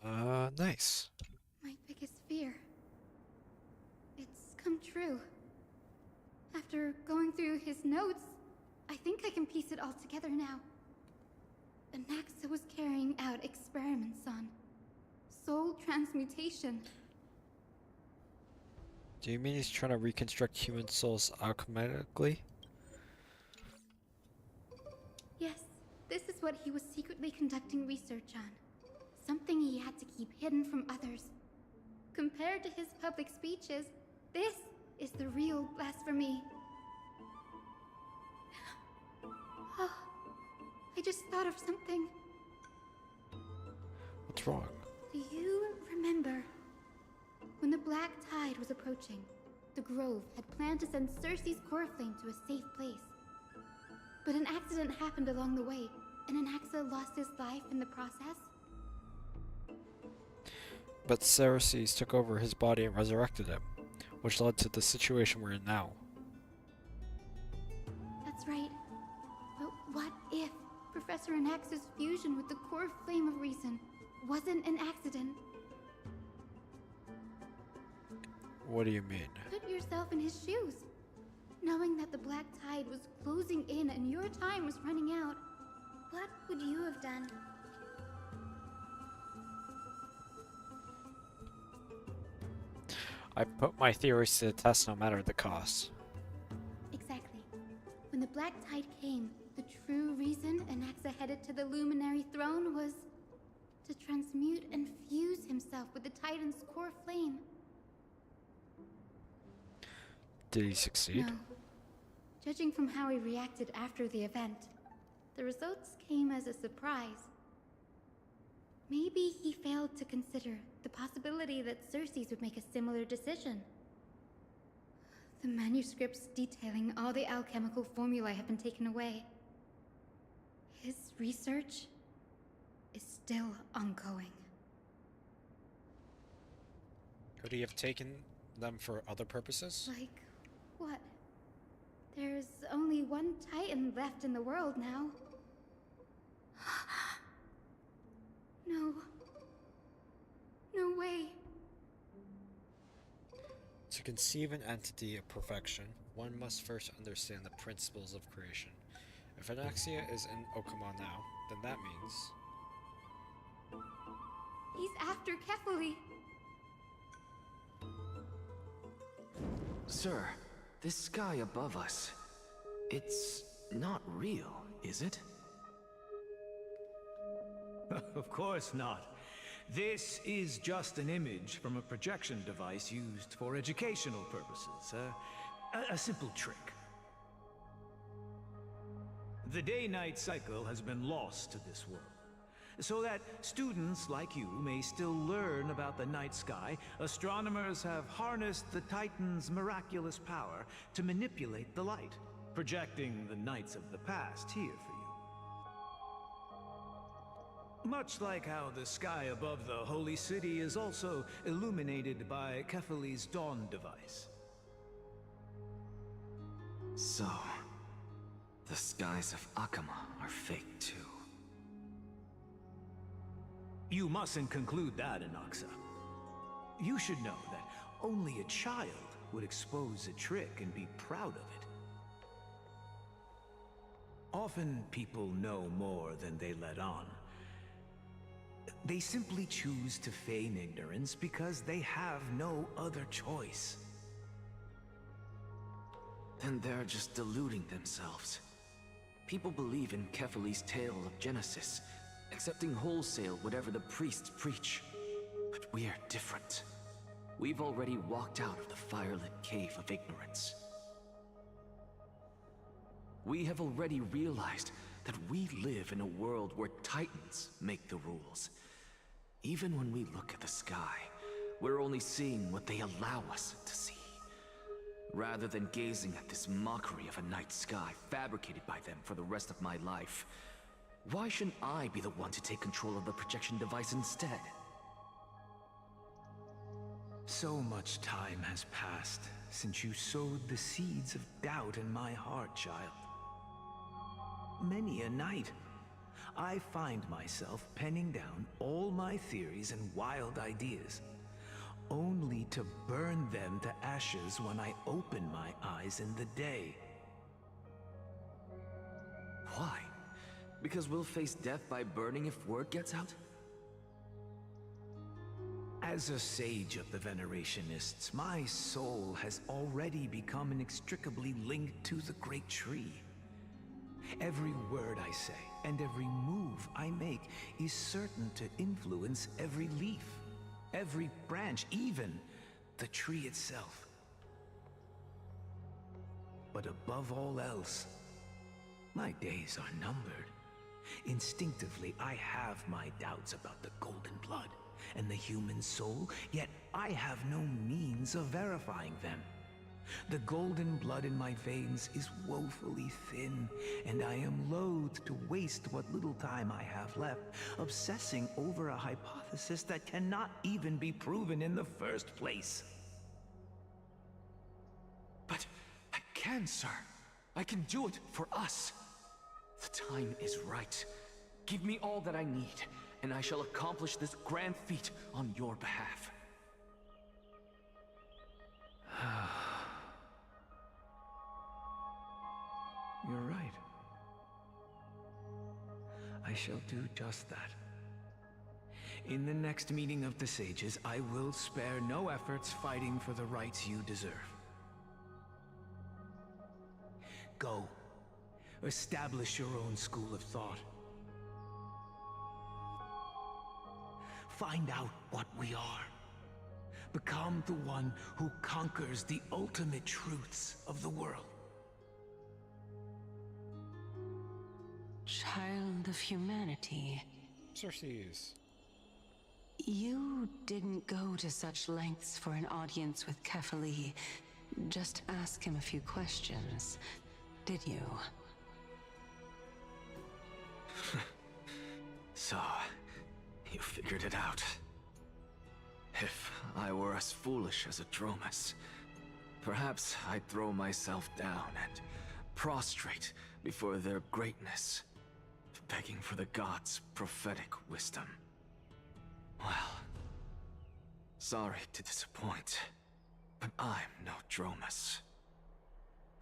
Nice. My biggest fear. It's come true. After going through his notes, I think I can piece it all together now. Anaxa was carrying out experiments on soul transmutation. Do you mean he's trying to reconstruct human souls alchemically? Yes, this is what he was secretly conducting research on. Something he had to keep hidden from others. Compared to his public speeches, this is the real blasphemy. Oh, I just thought of something. What's wrong? Do you remember when the Black Tide was approaching? The Grove had planned to send Cersei's core flame to a safe place. But an accident happened along the way, and Anaxa lost his life in the process. But Ceres took over his body and resurrected him, which led to the situation we're in now. That's right. But what if Professor Anaxa's fusion with the core flame of reason wasn't an accident? What do you mean? Put yourself in his shoes. Knowing that the Black Tide was closing in and your time was running out, what would you have done? I put my theories to the test no matter the cost. Exactly. When the Black Tide came, the true reason Anaxa headed to the Luminary Throne was to transmute and fuse himself with the Titan's core flame. Did he succeed? No. Judging from how he reacted after the event, the results came as a surprise. Maybe he failed to consider the possibility that Xerxes would make a similar decision. The manuscripts detailing all the alchemical formulae have been taken away. His research is still ongoing. Could he have taken them for other purposes? Like, what? There's only one Titan left in the world now. No. No way. To conceive an entity of perfection, one must first understand the principles of creation. If Anaxia is in Okama now, then that means... He's after Kefali. Sir, this sky above us, it's not real, is it? Of course not. This is just an image from a projection device used for educational purposes. A simple trick. The day-night cycle has been lost to this world, so that students like you may still learn about the night sky. Astronomers have harnessed the Titan's miraculous power to manipulate the light, projecting the nights of the past here for you. Much like how the sky above the Holy City is also illuminated by Kefali's dawn device. So, the skies of Akama are fake too. You mustn't conclude that, Anaxa. You should know that only a child would expose a trick and be proud of it. Often people know more than they let on. They simply choose to feign ignorance because they have no other choice. Then they're just deluding themselves. People believe in Kefali's tale of Genesis, accepting wholesale whatever the priests preach. But we're different. We've already walked out of the firelit cave of ignorance. We have already realized that we live in a world where Titans make the rules. Even when we look at the sky, we're only seeing what they allow us to see. Rather than gazing at this mockery of a night sky fabricated by them for the rest of my life, why shouldn't I be the one to take control of the projection device instead? So much time has passed since you sowed the seeds of doubt in my heart, child. Many a night, I find myself penning down all my theories and wild ideas, only to burn them to ashes when I open my eyes in the day. Why? Because we'll face death by burning if word gets out? As a sage of the Venerationists, my soul has already become inextricably linked to the great tree. Every word I say and every move I make is certain to influence every leaf, every branch, even the tree itself. But above all else, my days are numbered. Instinctively, I have my doubts about the golden blood and the human soul, yet I have no means of verifying them. The golden blood in my veins is woefully thin, and I am loath to waste what little time I have left obsessing over a hypothesis that cannot even be proven in the first place. But I can, sir. I can do it for us. The time is right. Give me all that I need, and I shall accomplish this grand feat on your behalf. You're right. I shall do just that. In the next meeting of the sages, I will spare no efforts fighting for the rights you deserve. Go. Establish your own school of thought. Find out what we are. Become the one who conquers the ultimate truths of the world. Child of humanity. Xerxes. You didn't go to such lengths for an audience with Kefali. Just ask him a few questions, did you? So, you figured it out. If I were as foolish as a Dromus, perhaps I'd throw myself down and prostrate before their greatness, begging for the gods' prophetic wisdom. Well, sorry to disappoint, but I'm no Dromus.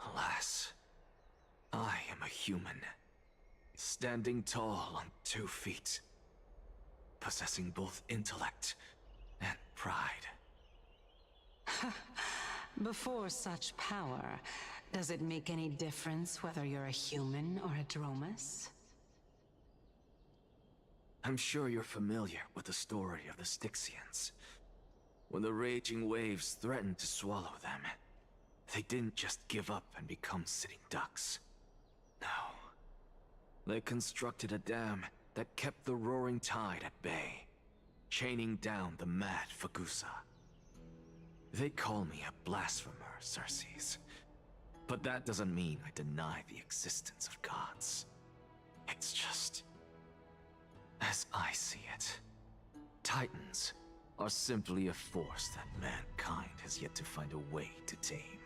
Alas, I am a human, standing tall on 2 feet, possessing both intellect and pride. Before such power, does it make any difference whether you're a human or a Dromus? I'm sure you're familiar with the story of the Styxians. When the raging waves threatened to swallow them, they didn't just give up and become sitting ducks. No. They constructed a dam that kept the roaring tide at bay, chaining down the mad Fagusa. They call me a blasphemer, Xerxes. But that doesn't mean I deny the existence of gods. It's just... as I see it, Titans are simply a force that mankind has yet to find a way to tame.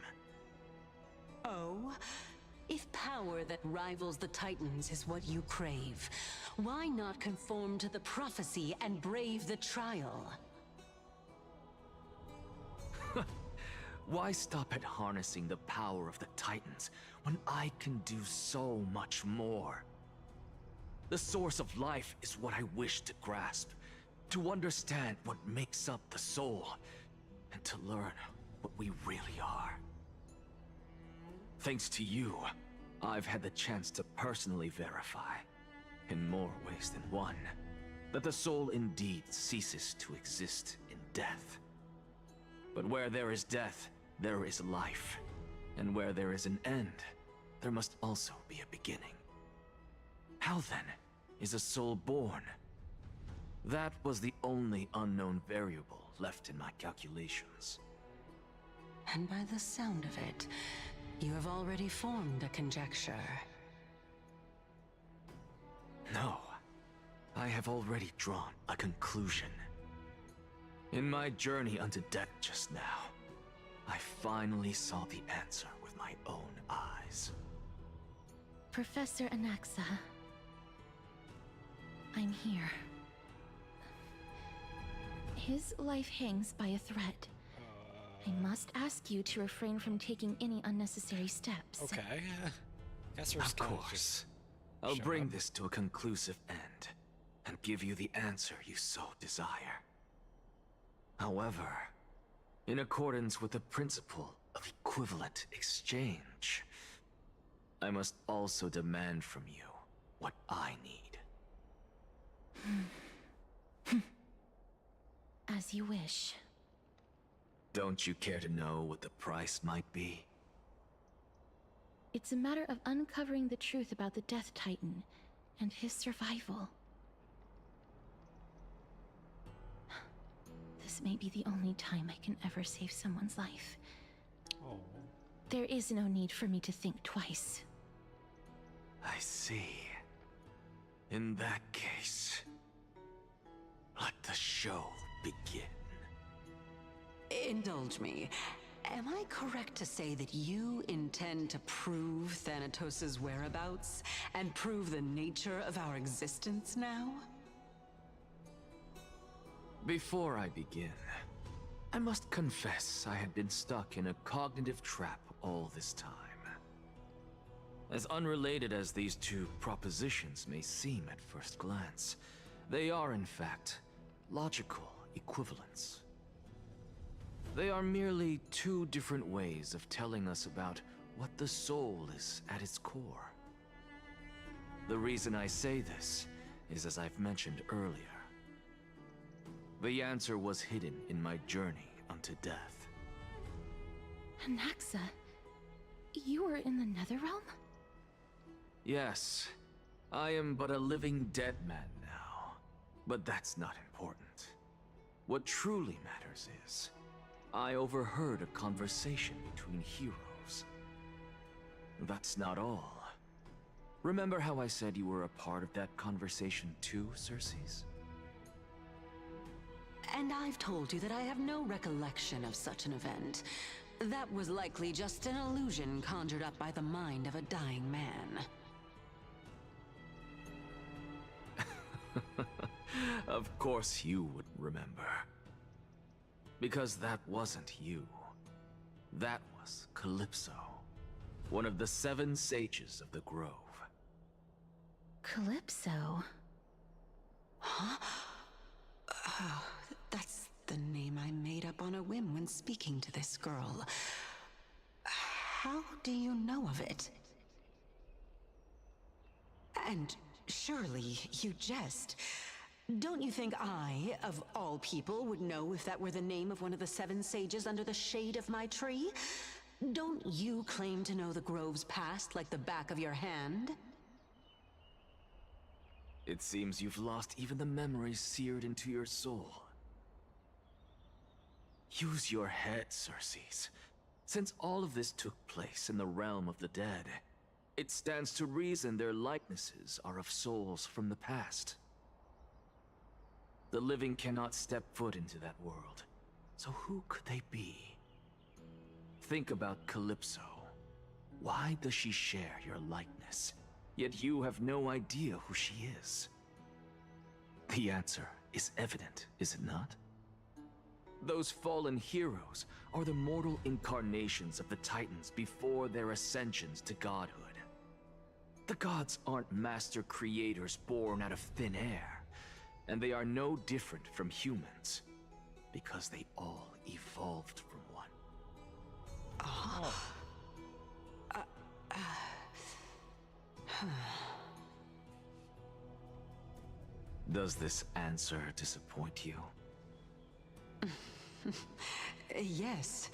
Oh? If power that rivals the Titans is what you crave, why not conform to the prophecy and brave the trial? Why stop at harnessing the power of the Titans when I can do so much more? The source of life is what I wish to grasp, to understand what makes up the soul, and to learn what we really are. Thanks to you, I've had the chance to personally verify, in more ways than one, that the soul indeed ceases to exist in death. But where there is death, there is life. And where there is an end, there must also be a beginning. How then is a soul born? That was the only unknown variable left in my calculations. And by the sound of it, you have already formed a conjecture. No, I have already drawn a conclusion. In my journey unto death just now, I finally saw the answer with my own eyes. Professor Anaxa, I'm here. His life hangs by a thread. I must ask you to refrain from taking any unnecessary steps. Okay. Guess we're Of just gonna course. just I'll shut bring up. this to a conclusive end, and give you the answer you so desire. However, in accordance with the principle of equivalent exchange, I must also demand from you what I need. As you wish. Don't you care to know what the price might be? It's a matter of uncovering the truth about the Death Titan and his survival. This may be the only time I can ever save someone's life. Oh. There is no need for me to think twice. I see. In that case, let the show begin. Indulge me. Am I correct to say that you intend to prove Thanatos' whereabouts and prove the nature of our existence now? Before I begin, I must confess I had been stuck in a cognitive trap all this time. As unrelated as these two propositions may seem at first glance, they are in fact logical equivalents. They are merely two different ways of telling us about what the soul is at its core. The reason I say this is, as I've mentioned earlier, the answer was hidden in my journey unto death. Anaxa, you were in the Netherrealm? Yes, I am but a living dead man now, but that's not important. What truly matters is, I overheard a conversation between heroes. That's not all. Remember how I said you were a part of that conversation too, Circes? And I've told you that I have no recollection of such an event. That was likely just an illusion conjured up by the mind of a dying man. Of course you would remember. Because that wasn't you. That was Calypso, one of the 7 sages of the Grove. Calypso? Huh? Oh, that's the name I made up on a whim when speaking to this girl. How do you know of it? And surely you jest. Don't you think I, of all people, would know if that were the name of one of the 7 sages under the shade of my tree? Don't you claim to know the Grove's past like the back of your hand? It seems you've lost even the memories seared into your soul. Use your head, Circes. Since all of this took place in the realm of the dead, it stands to reason their likenesses are of souls from the past. The living cannot step foot into that world, so who could they be? Think about Calypso. Why does she share your likeness, yet you have no idea who she is? The answer is evident, is it not? Those fallen heroes are the mortal incarnations of the Titans before their ascensions to godhood. The gods aren't master creators born out of thin air. And they are no different from humans, because they all evolved from one. Does this answer disappoint you? Yes,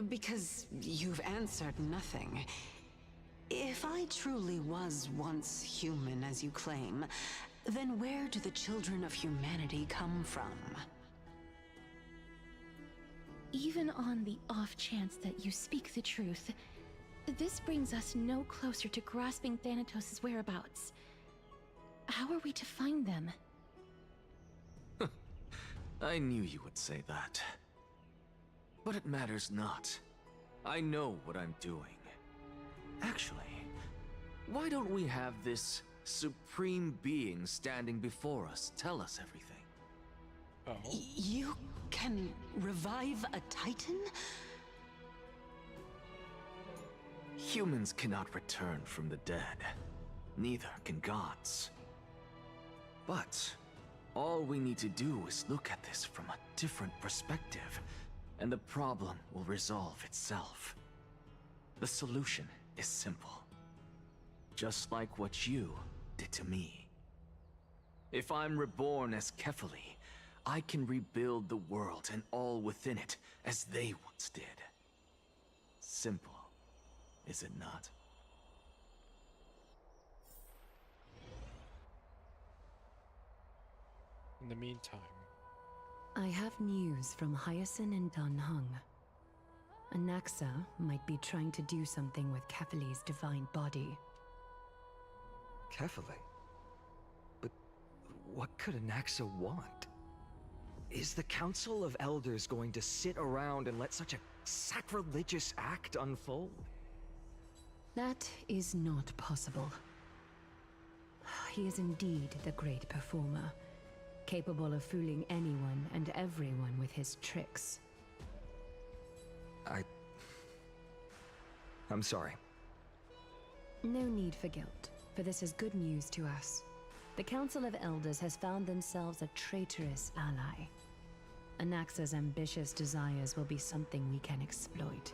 because you've answered nothing. If I truly was once human, as you claim, then where do the children of humanity come from? Even on the off chance that you speak the truth, this brings us no closer to grasping Thanatos' whereabouts. How are we to find them? I knew you would say that. But it matters not. I know what I'm doing. Actually, why don't we have this supreme being standing before us tell us everything? Oh. You can revive a Titan? Humans cannot return from the dead. Neither can gods. But all we need to do is look at this from a different perspective, and the problem will resolve itself. The solution is simple. Just like what you did to me. If I'm reborn as Kefali, I can rebuild the world and all within it as they once did. Simple, is it not? In the meantime, I have news from Hyacinth and Danhung. Anaxa might be trying to do something with Kefali's divine body. Kefali? But what could Anaxa want? Is the Council of Elders going to sit around and let such a sacrilegious act unfold? That is not possible. He is indeed the great performer, capable of fooling anyone and everyone with his tricks. I'm sorry. No need for guilt, for this is good news to us. The Council of Elders has found themselves a traitorous ally. Anaxa's ambitious desires will be something we can exploit.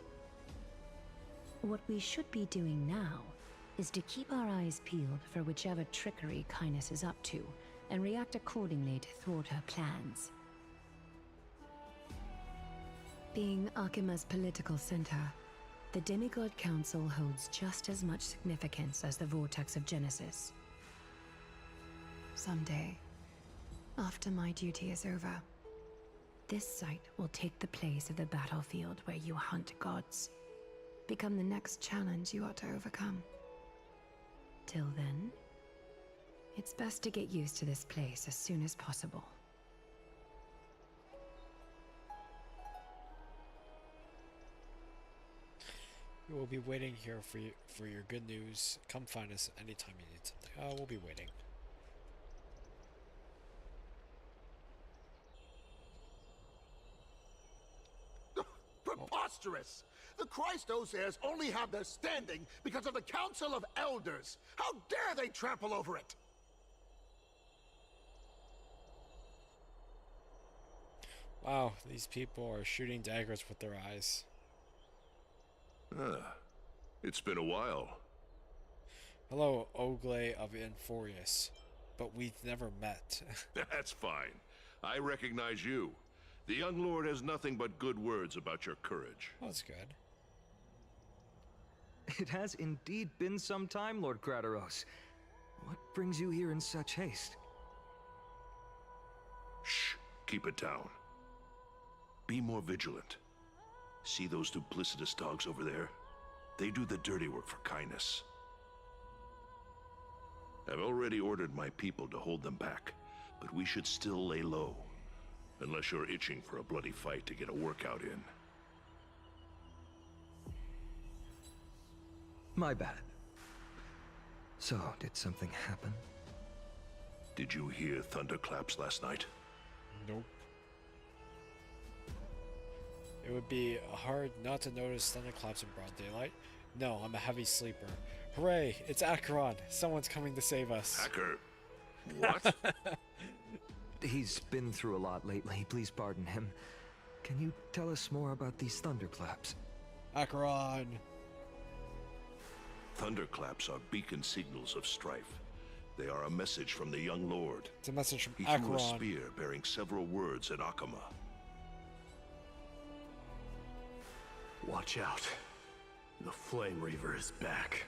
What we should be doing now is to keep our eyes peeled for whichever trickery Kindness is up to, and react accordingly to thwart her plans. Being Akima's political center, the Demigod Council holds just as much significance as the Vortex of Genesis. Someday, after my duty is over, this site will take the place of the battlefield where you hunt gods. Become the next challenge you ought to overcome. Till then, it's best to get used to this place as soon as possible. We will be waiting here for your good news. Come find us anytime you need something. We'll be waiting. Preposterous! The Christos-heirs only have their standing because of the Council of Elders! How dare they trample over it! Wow, these people are shooting daggers with their eyes. It's been a while. Hello, Ogle of Inforius. But we've never met. That's fine. I recognize you. The young lord has nothing but good words about your courage. Oh, that's good. It has indeed been some time, Lord Krateros. What brings you here in such haste? Shh. Keep it down. Be more vigilant. See those duplicitous dogs over there? They do the dirty work for Kindness. I've already ordered my people to hold them back, but we should still lay low. Unless you're itching for a bloody fight to get a workout in. My bad. So, did something happen? Did you hear thunderclaps last night? Nope. It would be hard not to notice thunderclaps in broad daylight. No, I'm a heavy sleeper. Hooray! It's Acheron! Someone's coming to save us. Hacker. What? He's been through a lot lately. Please pardon him. Can you tell us more about these thunderclaps? Acheron! Thunderclaps are beacon signals of strife. They are a message from the young lord. It's a message from He threw a Acheron. spear bearing several words at Akama. Watch out. The Flame Reaver is back.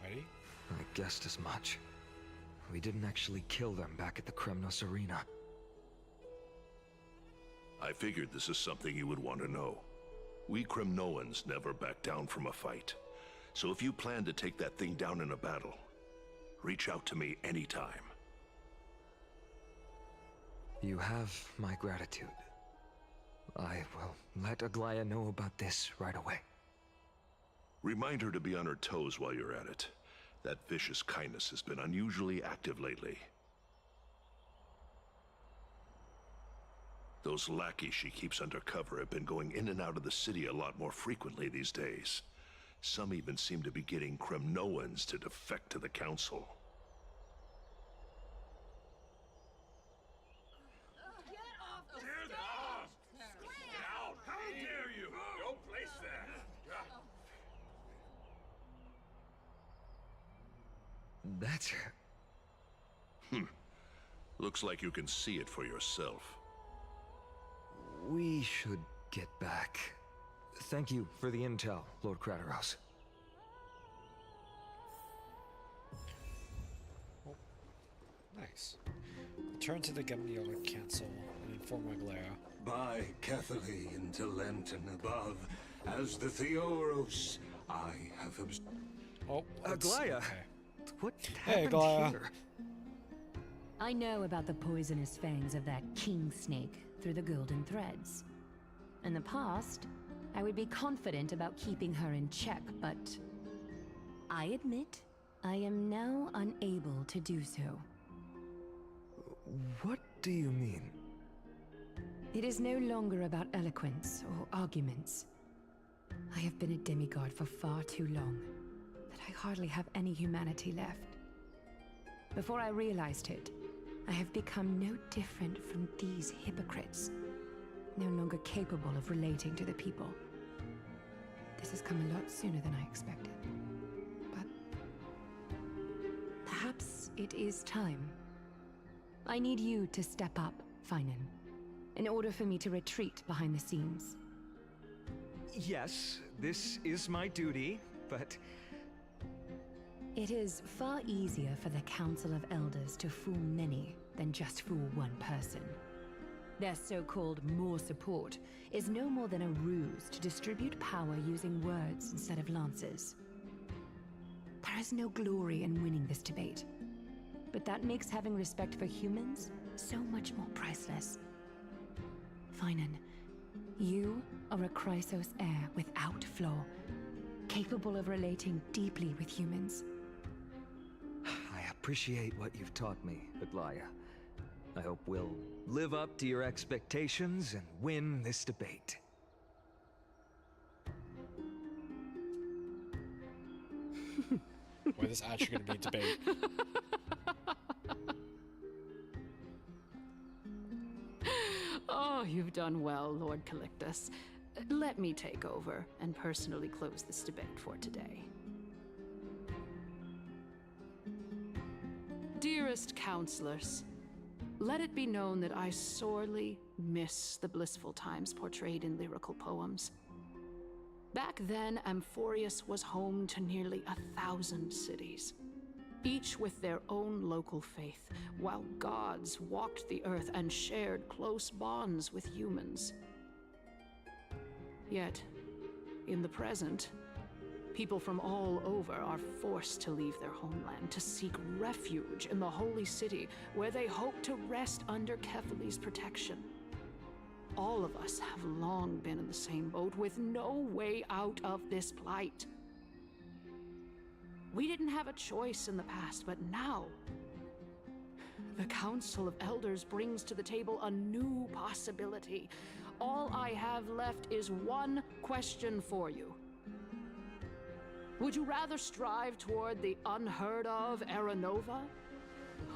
Ready? I guessed as much. We didn't actually kill them back at the Kremnos Arena. I figured this is something you would want to know. We Kremnoans never back down from a fight. So if you plan to take that thing down in a battle, reach out to me anytime. You have my gratitude. I will let Aglaya know about this right away. Remind her to be on her toes while you're at it. That vicious Kindness has been unusually active lately. Those lackeys she keeps undercover have been going in and out of the city a lot more frequently these days. Some even seem to be getting Kremnoans to defect to the Council. That's her. Looks like you can see it for yourself. We should get back. Thank you for the intel, Lord Krateros. Oh, nice. Return to the Gemnionic Council and inform Aglaya. By Catherine into Lenten above, as the Theoros, I have Oh, Aglaya! Okay. What Hey, happened Aglaya. here? I know about the poisonous fangs of that king snake through the golden threads. In the past, I would be confident about keeping her in check, but I admit I am now unable to do so. What do you mean? It is no longer about eloquence or arguments. I have been a demigod for far too long that I hardly have any humanity left. Before I realized it, I have become no different from these hypocrites, no longer capable of relating to the people. This has come a lot sooner than I expected. But perhaps it is time. I need you to step up, Finan, in order for me to retreat behind the scenes. Yes, this is my duty, but... It is far easier for the Council of Elders to fool many than just fool one person. Their so-called more support is no more than a ruse to distribute power using words instead of lances. There is no glory in winning this debate, but that makes having respect for humans so much more priceless. Finan, you are a Chrysos heir without flaw, capable of relating deeply with humans. I appreciate what you've taught me, Aglaya. I hope we'll live up to your expectations and win this debate. Boy, this is actually going to be a debate. Oh, you've done well, Lord Calictus. Let me take over and personally close this debate for today. Dearest counselors, let it be known that I sorely miss the blissful times portrayed in lyrical poems. Back then, Amphorius was home to nearly 1,000 cities, each with their own local faith, while gods walked the earth and shared close bonds with humans. Yet, in the present, people from all over are forced to leave their homeland to seek refuge in the holy city, where they hope to rest under Kefali's protection. All of us have long been in the same boat, with no way out of this plight. We didn't have a choice in the past, but now, the Council of Elders brings to the table a new possibility. All I have left is one question for you. Would you rather strive toward the unheard of Era Nova,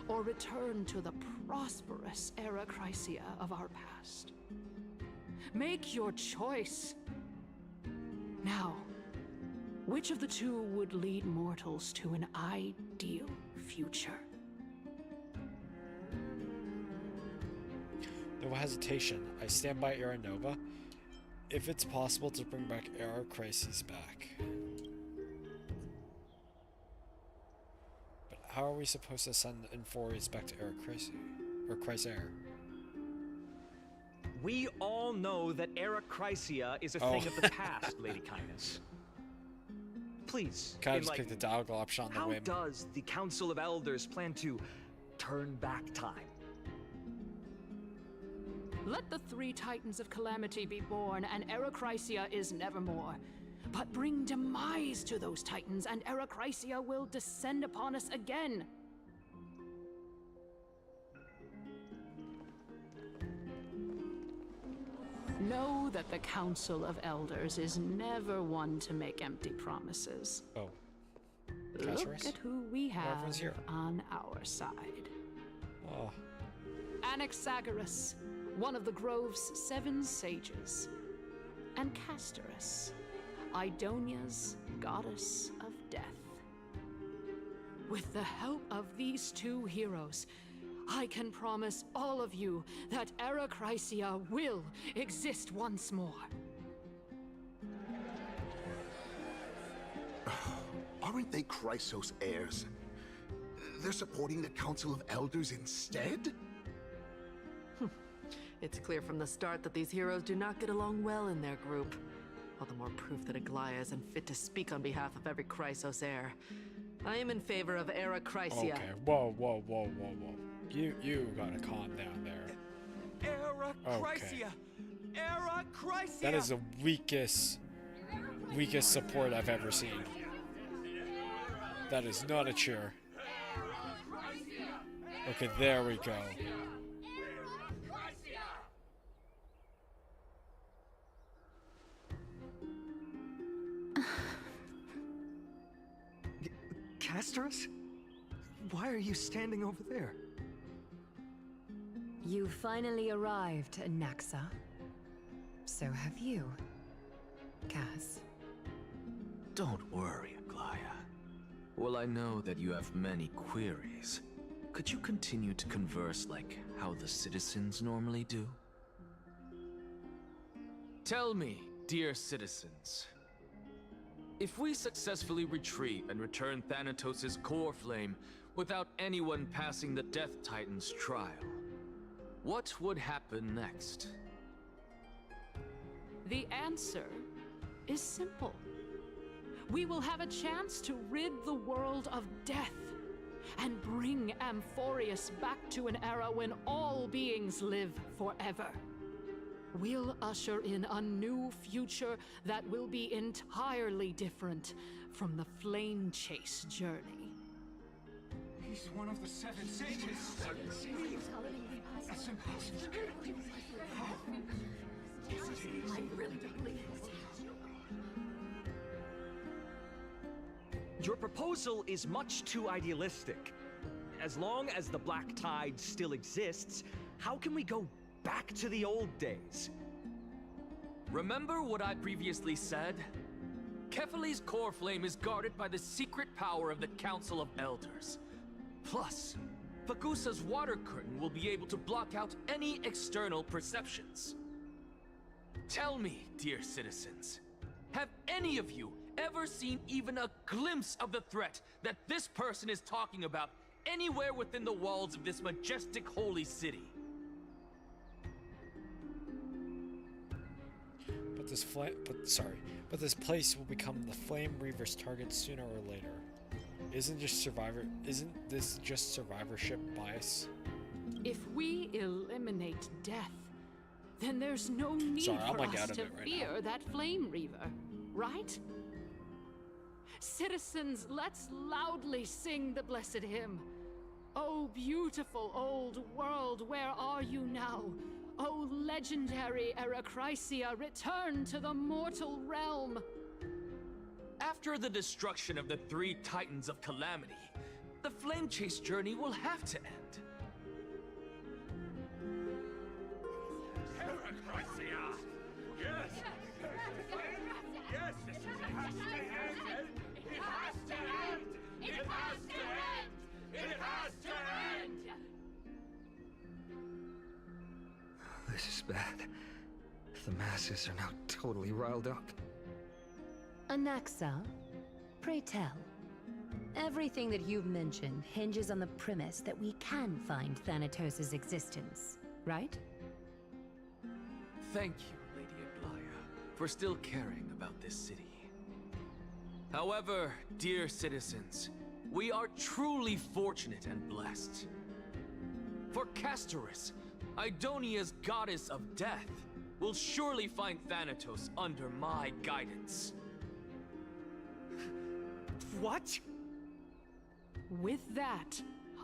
or return to the prosperous Era Chrysia of our past? Make your choice. Now, which of the two would lead mortals to an ideal future? No hesitation. I stand by Era Nova. If it's possible to bring back Era Crises back. But how are we supposed to send Amphorius back to Era Crisis? Or Chrysair? We all know that Era Chrysia is a thing of the past, Lady Kindness. Please, Kind of just pick the dialogue option on the whim. How does the Council of Elders plan to turn back time? Let the three titans of calamity be born, and Era Chrysia is nevermore. But bring demise to those titans, and Era Chrysia will descend upon us again. Know that the Council of Elders is never one to make empty promises. Oh. Look at who we have on our side. Oh. Anaxagoras, one of the Grove's 7 sages, and Castorus, Idonia's goddess of death. With the help of these two heroes, I can promise all of you that Era Chrysia will exist once more. Aren't they Chrysos heirs? They're supporting the Council of Elders instead? It's clear from the start that these heroes do not get along well in their group. All the more proof that Aglaya is unfit to speak on behalf of every Chrysos heir. I am in favor of Era Chrysia. Okay, whoa. You gotta calm down there. Era Chrysia! Era Chrysia! That is the weakest support I've ever seen. That is not a cheer. Okay, there we go. Castorus? Why are you standing over there? You finally arrived, Naxa. So have you, Kaz. Don't worry, Aglaya. Well, I know that you have many queries. Could you continue to converse like how the citizens normally do? Tell me, dear citizens, if we successfully retrieve and return Thanatos' core flame without anyone passing the Death Titan's trial, what would happen next? The answer is simple. We will have a chance to rid the world of death and bring Amphorius back to an era when all beings live forever. We'll usher in a new future that will be entirely different from the flame chase journey. He's one of the 7 sages. That's impossible. I really believe it. Your proposal is much too idealistic. As long as the Black Tide still exists, how can we go back to the old days? Remember what I previously said? Kefali's core flame is guarded by the secret power of the Council of Elders. Plus, Fagusa's water curtain will be able to block out any external perceptions. Tell me, dear citizens, have any of you ever seen even a glimpse of the threat that this person is talking about anywhere within the walls of this majestic holy city? But this place will become the Flame Reaver's target sooner or later. Isn't this just survivorship bias? If we eliminate death, then there's no need for us to fear that Flame Reaver, right? Citizens, let's loudly sing the blessed hymn. Oh, beautiful old world, where are you now? Oh, legendary Erachrysia, return to the mortal realm. After the destruction of the 3 Titans of Calamity, the Flame Chase journey will have to end. Erachrysia! Yes! Yes! It has to end! It has to end! It has to end! It has to end! This is bad. The masses are now totally riled up. Anaxa, pray tell. Everything that you've mentioned hinges on the premise that we can find Thanatos' existence, right? Thank you, Lady Aglaya, for still caring about this city. However, dear citizens, we are truly fortunate and blessed. For Castorus, Idonia's goddess of death, will surely find Thanatos under my guidance. What? With that,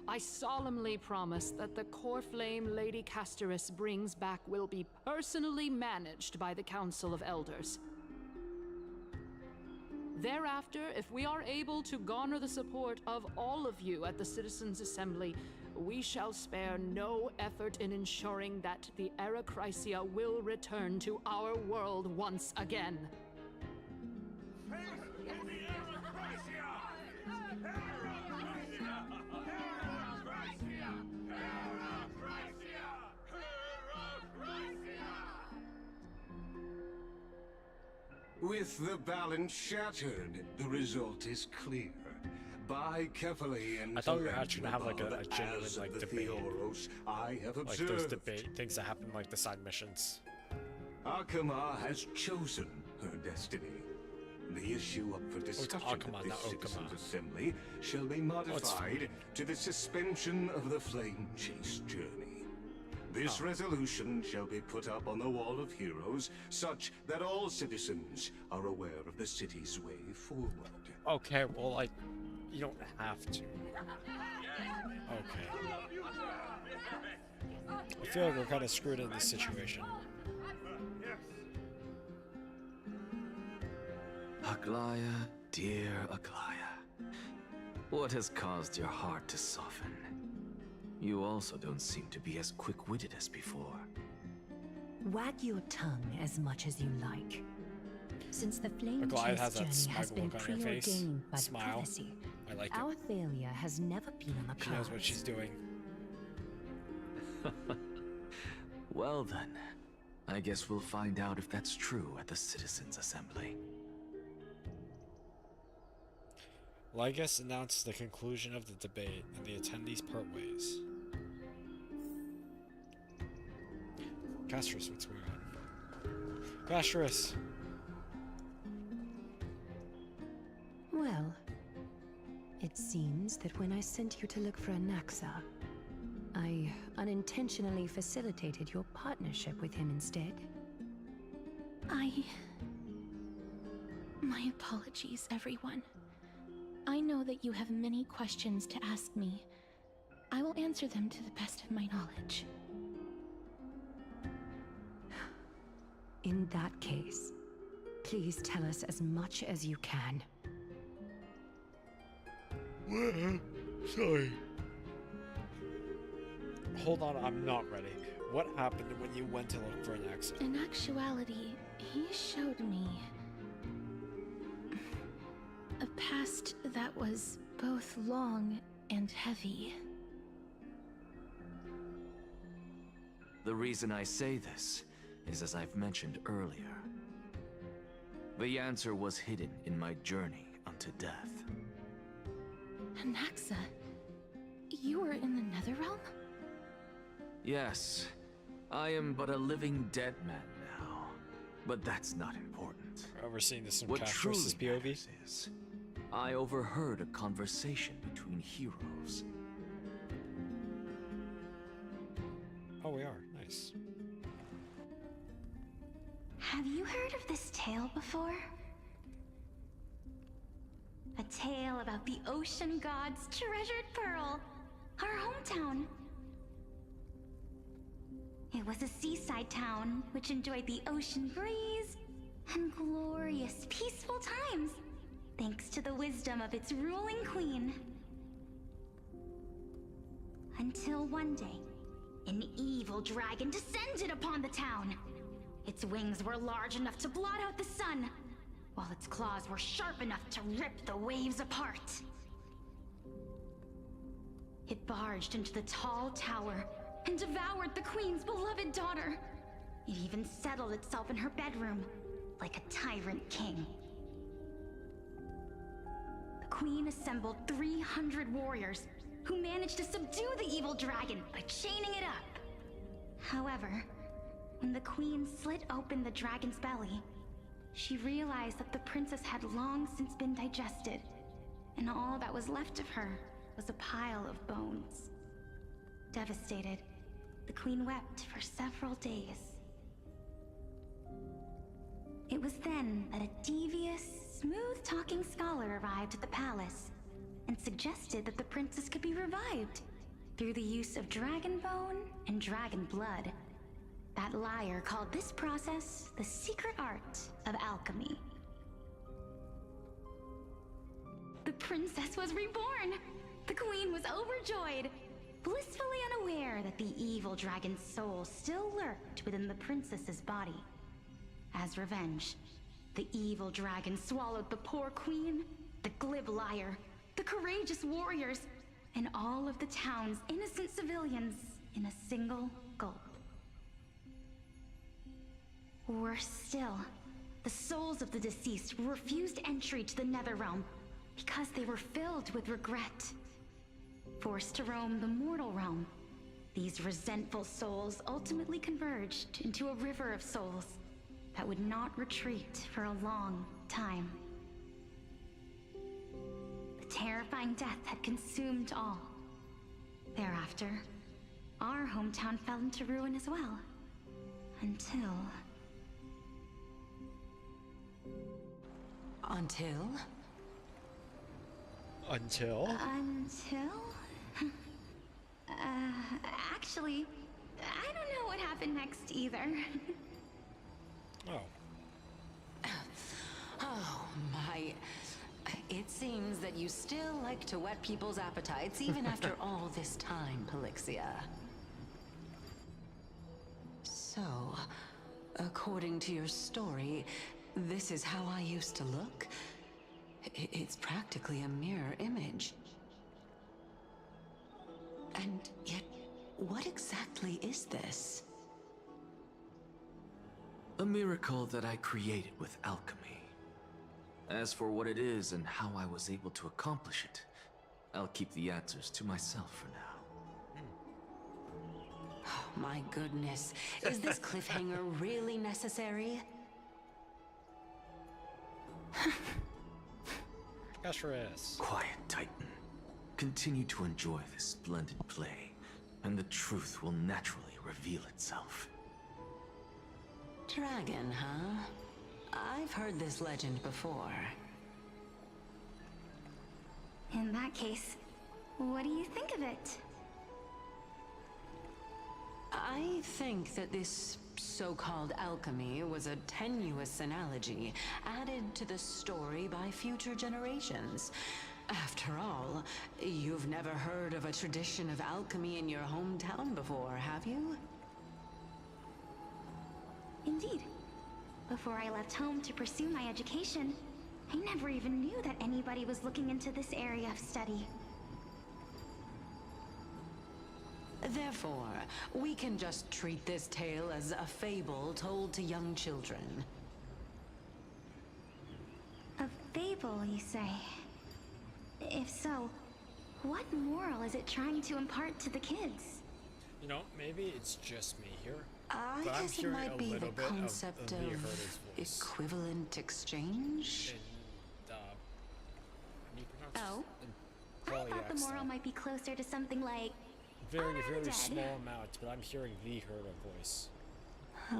I solemnly promise that the core flame Lady Castorus brings back will be personally managed by the Council of Elders. Thereafter, if we are able to garner the support of all of you at the Citizens' Assembly, we shall spare no effort in ensuring that the Erachrysia will return to our world once again. With the balance shattered, the result is clear. By Kefali and I thought we were actually gonna have like a genuine like debate, I have like those debate things that happen like the side missions. Akama has chosen her destiny. The issue up for discussion at this Citizens' Assembly shall be modified to the suspension of the Flame Chase journey. This resolution shall be put up on the Wall of Heroes, such that all citizens are aware of the city's way forward. Okay, well, like, you don't have to. Okay. I feel like we're kind of screwed in this situation. Aglaya, dear Aglaya. What has caused your heart to soften? You also don't seem to be as quick-witted as before. Wag your tongue as much as you like. Since the flame Goliath has chase that journey has smug been look on her face. preordained by the Smile. prophecy, I like our it. failure has never been on the She cards. knows what she's doing. Well then, I guess we'll find out if that's true at the Citizens' Assembly. Lygus announced the conclusion of the debate, and the attendees part ways. Castris, what's going on? Castris! Well, it seems that when I sent you to look for Anaxa, I unintentionally facilitated your partnership with him instead. My apologies, everyone. I know that you have many questions to ask me. I will answer them to the best of my knowledge. In that case, please tell us as much as you can. Sorry. Hold on, I'm not ready. What happened when you went to look for Anaxa? In actuality, he showed me a past that was both long and heavy. The reason I say this is as I've mentioned earlier. The answer was hidden in my journey unto death. Anaxa, you were in the Netherrealm? Yes, I am but a living dead man now, but that's not important. Overseeing this from What truly Castris' POV? matters is, I overheard a conversation between heroes. Oh, we are. Nice. Have you heard of this tale before? A tale about the ocean god's treasured pearl, our hometown. It was a seaside town which enjoyed the ocean breeze and glorious, peaceful times, thanks to the wisdom of its ruling queen. Until one day, an evil dragon descended upon the town. Its wings were large enough to blot out the sun, while its claws were sharp enough to rip the waves apart. It barged into the tall tower and devoured the queen's beloved daughter. It even settled itself in her bedroom, like a tyrant king. The queen assembled 300 warriors who managed to subdue the evil dragon by chaining it up. However, when the queen slit open the dragon's belly, she realized that the princess had long since been digested, and all that was left of her was a pile of bones. Devastated, the queen wept for several days. It was then that a devious, smooth-talking scholar arrived at the palace and suggested that the princess could be revived through the use of dragon bone and dragon blood. That liar called this process the secret art of alchemy. The princess was reborn! The queen was overjoyed, blissfully unaware that the evil dragon's soul still lurked within the princess's body. As revenge, the evil dragon swallowed the poor queen, the glib liar, the courageous warriors, and all of the town's innocent civilians in a single gulp. Worse still, the souls of the deceased refused entry to the Netherrealm because they were filled with regret. Forced to roam the mortal realm, these resentful souls ultimately converged into a river of souls that would not retreat for a long time. The terrifying death had consumed all. Thereafter, our hometown fell into ruin as well. Until... Until? Actually, I don't know what happened next either. Oh. Oh, my... It's It seems that you still like to whet people's appetites even after all this time, Pelixia. So, according to your story, this is how I used to look? It's practically a mirror image. And yet, what exactly is this? A miracle that I created with alchemy. As for what it is and how I was able to accomplish it, I'll keep the answers to myself for now. Oh, my goodness. Is this cliffhanger really necessary? Yes, sure is. Quiet, Titan. Continue to enjoy this splendid play, and the truth will naturally reveal itself. Dragon, huh? I've heard this legend before. In that case, what do you think of it? I think that this so-called alchemy was a tenuous analogy added to the story by future generations. After all, you've never heard of a tradition of alchemy in your hometown before, have you? Indeed. Before I left home to pursue my education, I never even knew that anybody was looking into this area of study. Therefore, we can just treat this tale as a fable told to young children. A fable, you say? If so, what moral is it trying to impart to the kids? You know, maybe it's just me here. I but I'm guess it hearing might a be the little bit concept of of equivalent exchange. And, how do you pronounce Oh? it? I thought the Polyaks, moral might be closer to something like very, honor the very dead. small amount, but I'm hearing the Herta voice. Huh.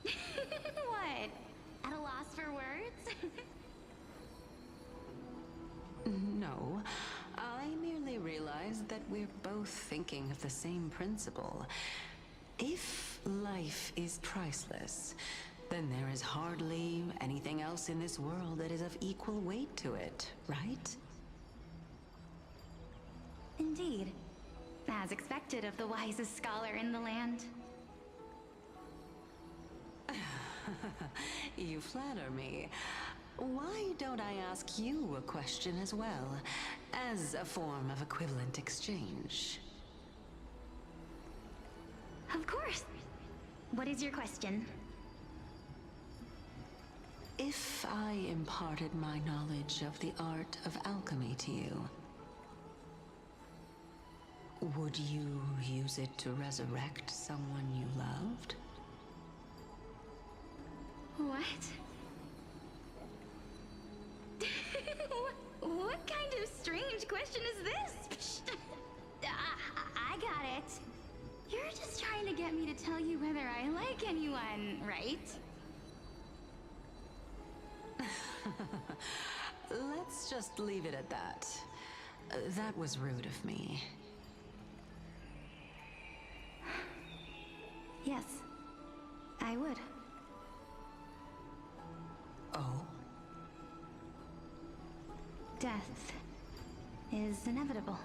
What? At a loss for words? No, I merely realized that we're both thinking of the same principle. If life is priceless, then there is hardly anything else in this world that is of equal weight to it, right? Indeed. As expected of the wisest scholar in the land. You flatter me. Why don't I ask you a question as well, as a form of equivalent exchange? Of course. What is your question? If I imparted my knowledge of the art of alchemy to you, would you use it to resurrect someone you loved? What? What kind of strange question is this? I got it. You're just trying to get me to tell you whether I like anyone, right? Let's just leave it at that. That was rude of me. Yes, I would. Oh? Death is inevitable.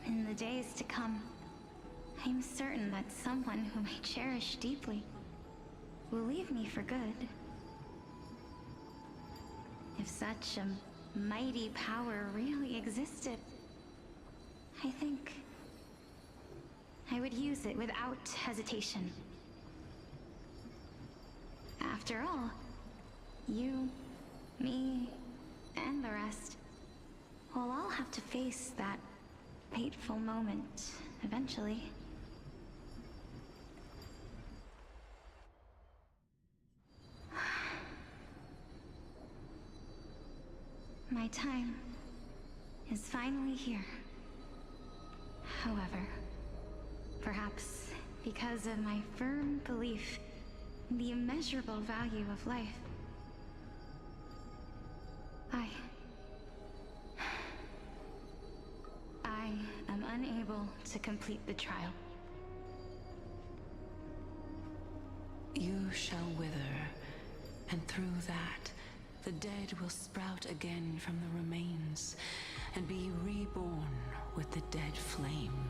In the days to come, I'm certain that someone whom I cherish deeply will leave me for good. If such a mighty power really existed, I think I would use it without hesitation. After all, you, me, and the rest will all have to face that fateful moment eventually. My time is finally here. However, perhaps because of my firm belief in the immeasurable value of life, I am unable to complete the trial. You shall wither, And through that, the dead will sprout again from the remains and be reborn with the dead flame.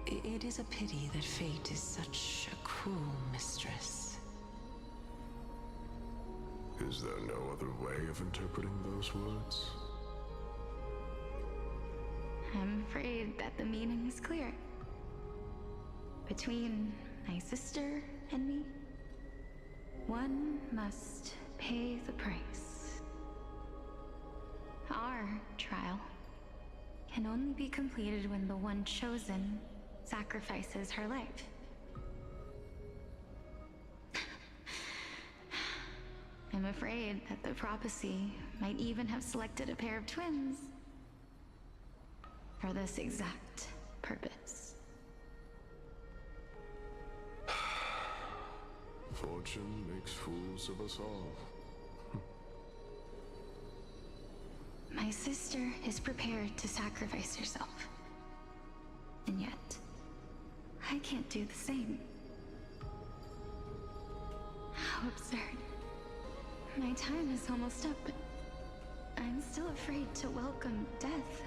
It is a pity that fate is such a cruel mistress. Is there no other way of interpreting those words? I'm afraid that the meaning is clear. Between my sister and me, one must pay the price. Our trial can only be completed when the one chosen sacrifices her life. I'm afraid that the prophecy might even have selected a pair of twins for this exact purpose. Fortune makes fools of us all. My sister is prepared to sacrifice herself. And yet, I can't do the same. How absurd. My time is almost up, but I'm still afraid to welcome death.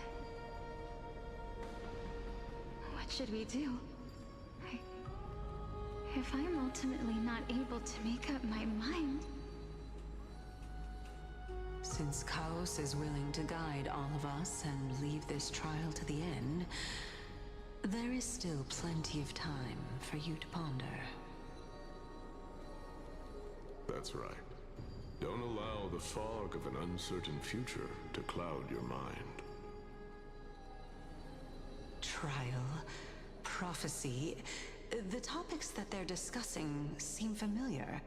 What should we do? If I'm ultimately not able to make up my mind... Since Chaos is willing to guide all of us and leave this trial to the end, there is still plenty of time for you to ponder. That's right. Don't allow the fog of an uncertain future to cloud your mind. Trial, prophecy, the topics that they're discussing seem familiar.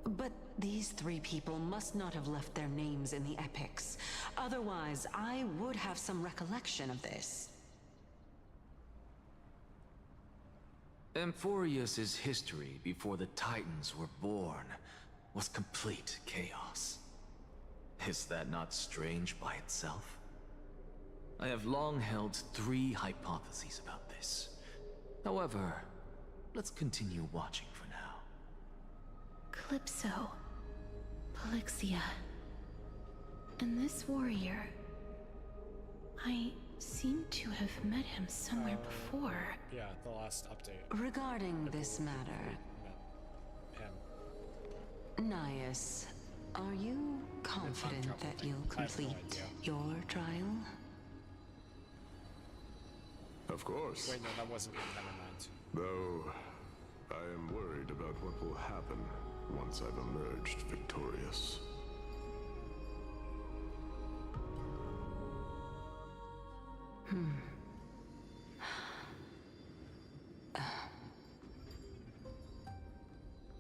But these three people must not have left their names in the epics. Otherwise, I would have some recollection of this. Amphorius's history before the Titans were born was complete chaos. Is that not strange by itself? I have long held three hypotheses about this. However, let's continue watching for now. Calypso, Polixia, and this warrior. I seem to have met him somewhere before. Yeah, the last update. Regarding this matter, Him. Nias, are you confident that you'll complete your trial? Of course. Wait, no, that wasn't it. Never mind. Though, I am worried about what will happen once I've emerged victorious.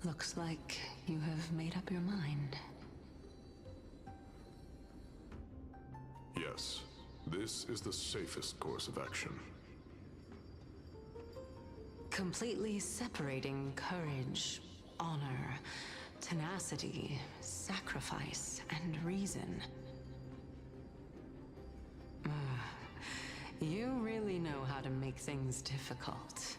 Looks like you have made up your mind. Yes, this is the safest course of action. Completely separating courage, honor, tenacity, sacrifice, and reason. You really know how to make things difficult.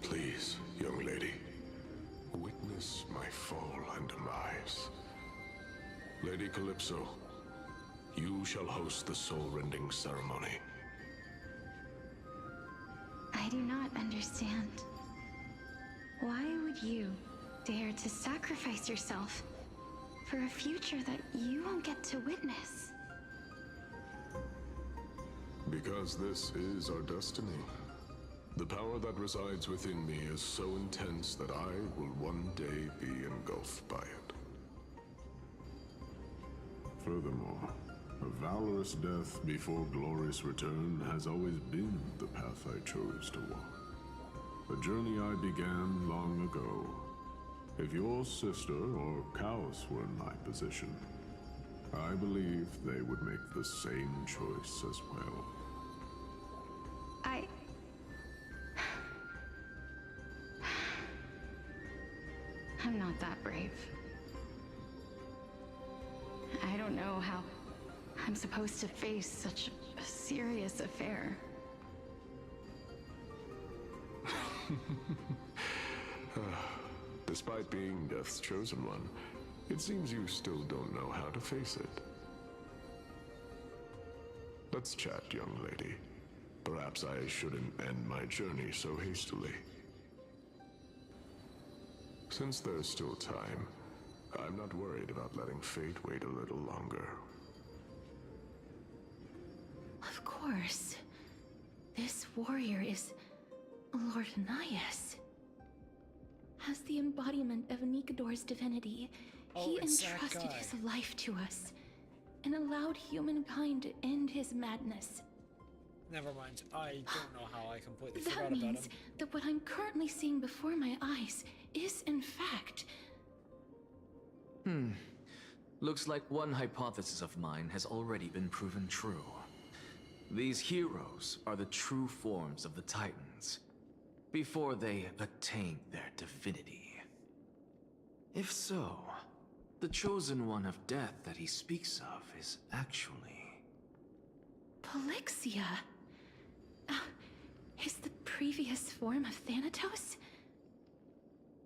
Please, young lady, witness my fall and demise. Lady Calypso, you shall host the soul-rending ceremony. I do not understand. Why would you dare to sacrifice yourself for a future that you won't get to witness? Because this is our destiny. The power that resides within me is so intense that I will one day be engulfed by it. Furthermore, a valorous death before glorious return has always been the path I chose to walk. A journey I began long ago. If your sister or Chaos were in my position, I believe they would make the same choice as well. I'm not that brave. I don't know how I'm supposed to face such a serious affair. Despite being Death's chosen one, it seems you still don't know how to face it. Let's chat, young lady. Perhaps I shouldn't end my journey so hastily. Since there's still time, I'm not worried about letting fate wait a little longer. Of course. This warrior is Lord Anaias. As the embodiment of Nikador's divinity, he it's that entrusted guy. his life to us and allowed humankind to end his madness. Never mind. I don't know how I completely forgot That about him. means that what I'm currently seeing before my eyes is, in fact, Looks like one hypothesis of mine has already been proven true. These heroes are the true forms of the Titans, before they attain their divinity. If so, the chosen one of death that he speaks of is actually... Polixia. Is the previous form of Thanatos?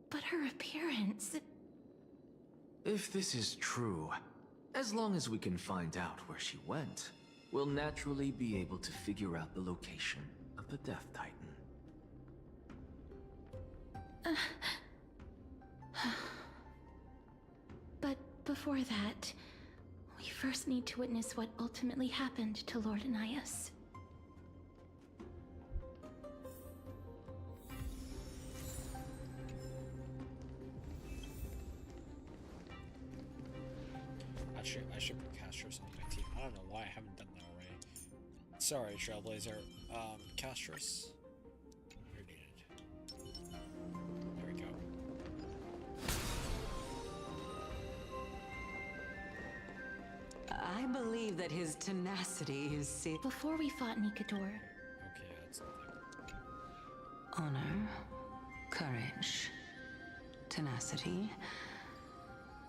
But her appearance... If this is true, as long as we can find out where she went, we'll naturally be able to figure out the location of the Death Titan. But before that, we first need to witness what ultimately happened to Lord Anaias. I should put Castros on my team. I don't know why I haven't done that already. Sorry, Trailblazer. Castros. You're needed. There we go. I believe that his tenacity is Before we fought Nikador, Okay, that's nothing. honor, courage, tenacity,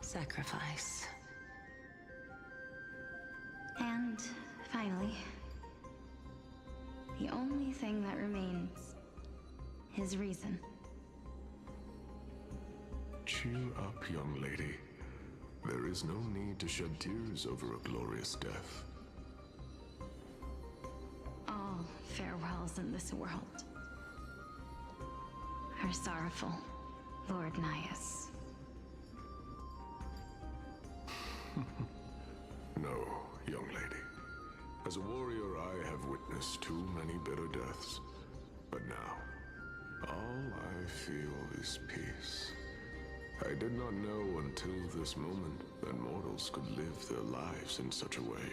sacrifice. And finally, the only thing that remains is reason. Cheer up, young lady. There is no need to shed tears over a glorious death. All farewells in this world are sorrowful, Lord Naias. No, young lady. As a warrior, I have witnessed too many bitter deaths. But now, all I feel is peace. I did not know until this moment that mortals could live their lives in such a way.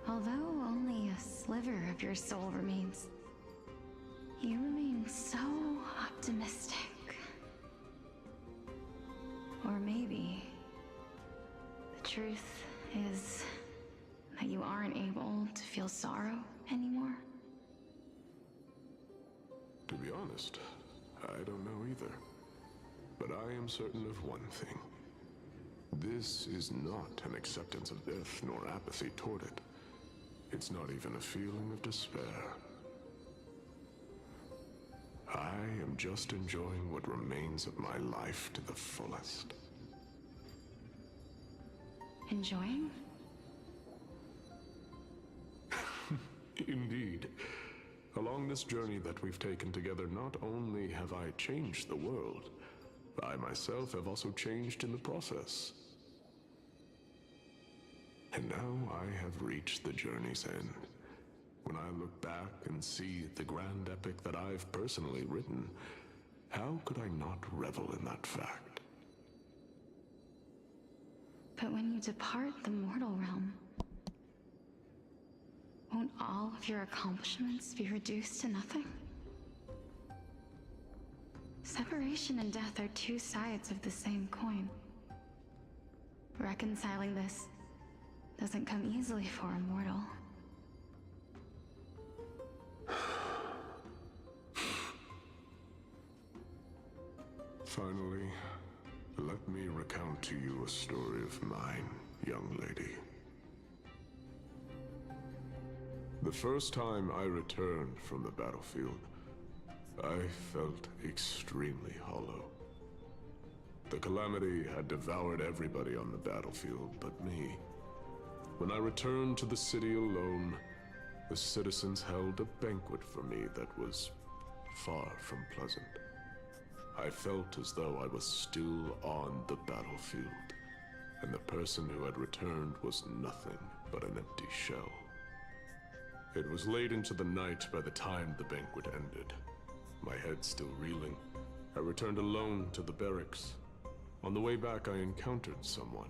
Although only a sliver of your soul remains, you remain so optimistic. Or maybe the truth is that you aren't able to feel sorrow anymore. To be honest, I don't know either. But I am certain of one thing. This is not an acceptance of death nor apathy toward it. It's not even a feeling of despair. I am just enjoying what remains of my life to the fullest. Enjoying? Indeed. Along this journey that we've taken together, not only have I changed the world, I myself have also changed in the process. And now I have reached the journey's end. When I look back and see the grand epic that I've personally written, how could I not revel in that fact? But when you depart the mortal realm, won't all of your accomplishments be reduced to nothing? Separation and death are two sides of the same coin. Reconciling this doesn't come easily for a mortal. Finally, let me recount to you a story of mine. young lady. The first time I returned from the battlefield, I felt extremely hollow. The calamity had devoured everybody on the battlefield but me. When I returned to the city alone, the citizens held a banquet for me that was far from pleasant. I felt as though I was still on the battlefield, and the person who had returned was nothing but an empty shell. It was late into the night by the time the banquet ended. My head still reeling, I returned alone to the barracks. On the way back, I encountered someone.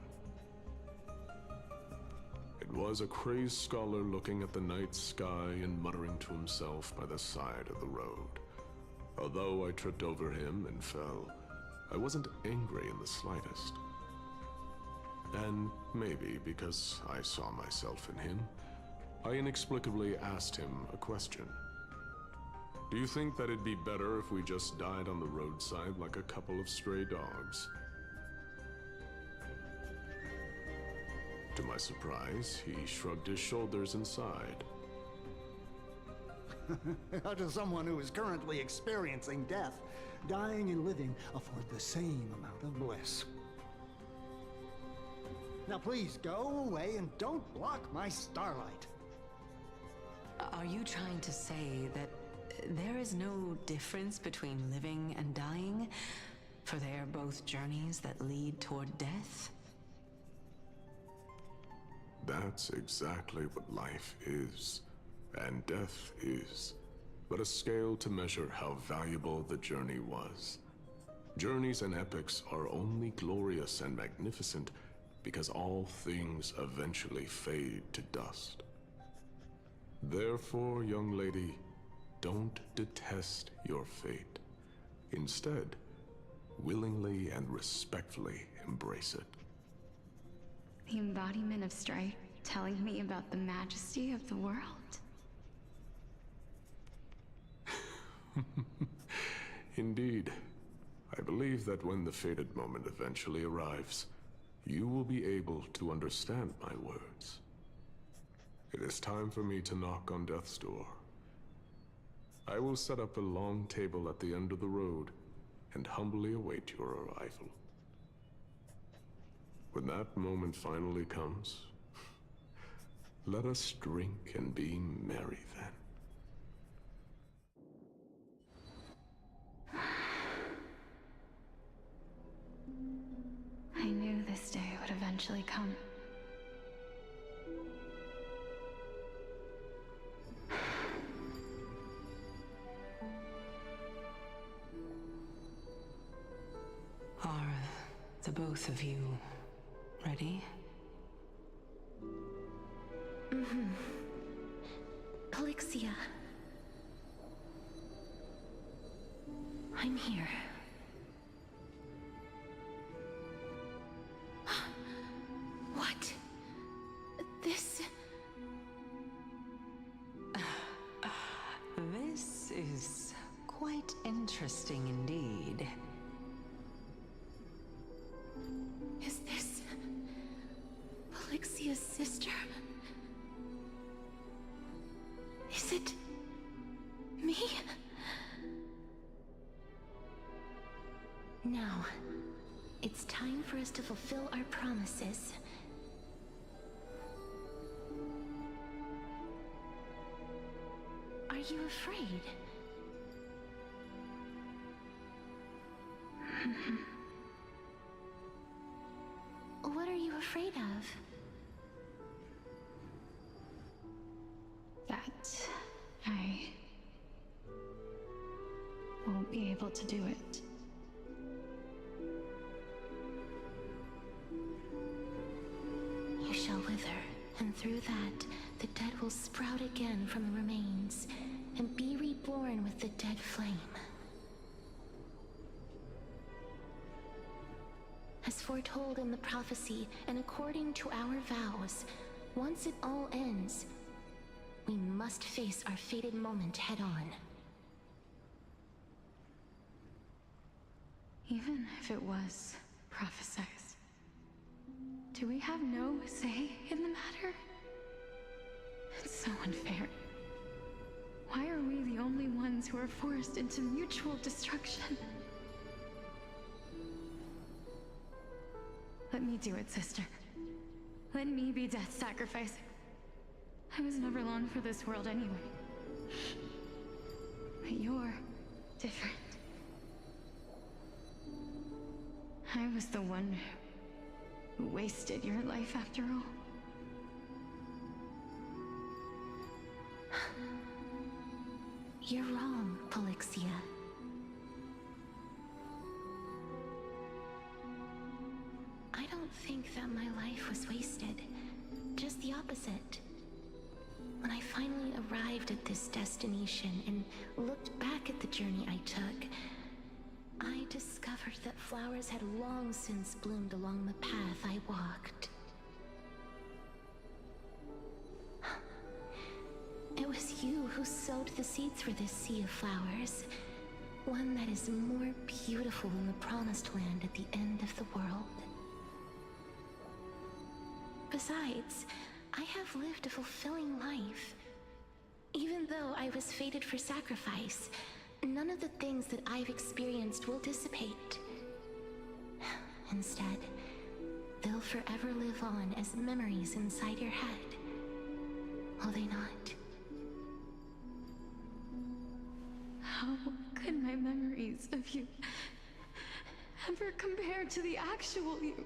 It was a crazed scholar looking at the night sky and muttering to himself by the side of the road. Although I tripped over him and fell, I wasn't angry in the slightest. And maybe because I saw myself in him, I inexplicably asked him a question. Do you think that it'd be better if we just died on the roadside like a couple of stray dogs? To my surprise, he shrugged his shoulders and sighed. How does someone who is currently experiencing death, dying and living, afford the same amount of bliss? Now please go away and don't block my starlight. Are you trying to say that there is no difference between living and dying? For they are both journeys that lead toward death? That's exactly what life is, and death is, but a scale to measure how valuable the journey was. Journeys and epics are only glorious and magnificent because all things eventually fade to dust. Therefore, young lady, don't detest your fate. Instead, willingly and respectfully embrace it. The embodiment of strife telling me about the majesty of the world. Indeed. I believe that when the fated moment eventually arrives, you will be able to understand my words. It is time for me to knock on death's door. I will set up a long table at the end of the road and humbly await your arrival. When that moment finally comes, let us drink and be merry then. I knew this day would eventually come. Are the both of you ready? Mm-hmm. Polixia. I'm here. What? This... This is quite interesting indeed. Is this... Polixia's sister? Is it... me? Now, it's time for us to fulfill our promises. Are you afraid? What are you afraid of? That I won't be able to do it. You shall wither, and through that, the dead will sprout again from the remains, and be reborn with the dead flame. As foretold in the prophecy, and according to our vows, once it all ends, we must face our fated moment head-on. Even if it was prophesized, Do we have no say in the matter? It's so unfair. Why are we the only ones who are forced into mutual destruction? Let me do it, sister. Let me be death sacrifice. I was never long for this world anyway. But you're different. I was the one who wasted your life after all. You're wrong, Polixia. I don't think that my life was wasted. Just the opposite. When I finally arrived at this destination and looked back at the journey I took, I discovered that flowers had long since bloomed along the path I walked. It was you who sowed the seeds for this sea of flowers, one that is more beautiful than the promised land at the end of the world. Besides, I have lived a fulfilling life. Even though I was fated for sacrifice, none of the things that I've experienced will dissipate. Instead, they'll forever live on as memories inside your head. Will they not? How could my memories of you ever compare to the actual you?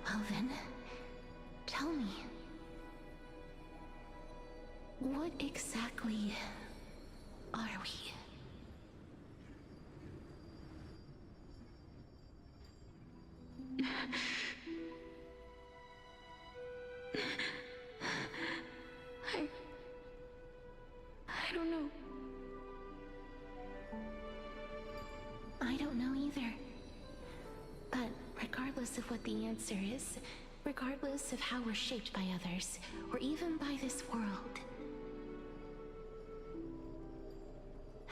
Well then, tell me. What exactly are we? I don't know. I don't know either. But regardless of what the answer is, regardless of how we're shaped by others, or even by this world,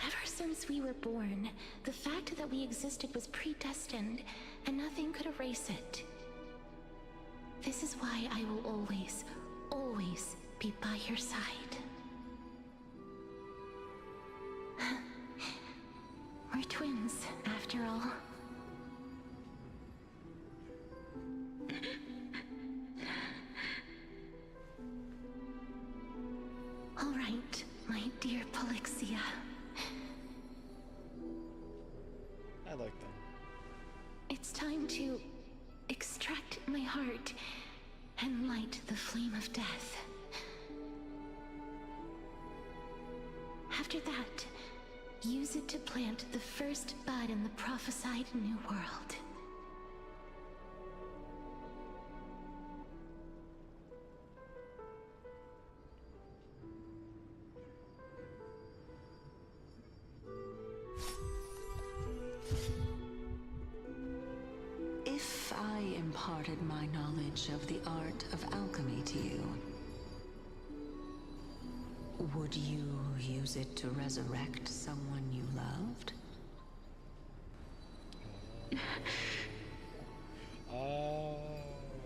ever since we were born, the fact that we existed was predestined, and nothing could erase it. This is why I will always, always be by your side. We're twins, after all. All right, my dear Polixia. I like that. It's time to extract my heart and light the flame of death. After that, use it to plant the first bud in the prophesied new world. If I imparted my knowledge of the art of alchemy to you, would you use it to resurrect someone you loved?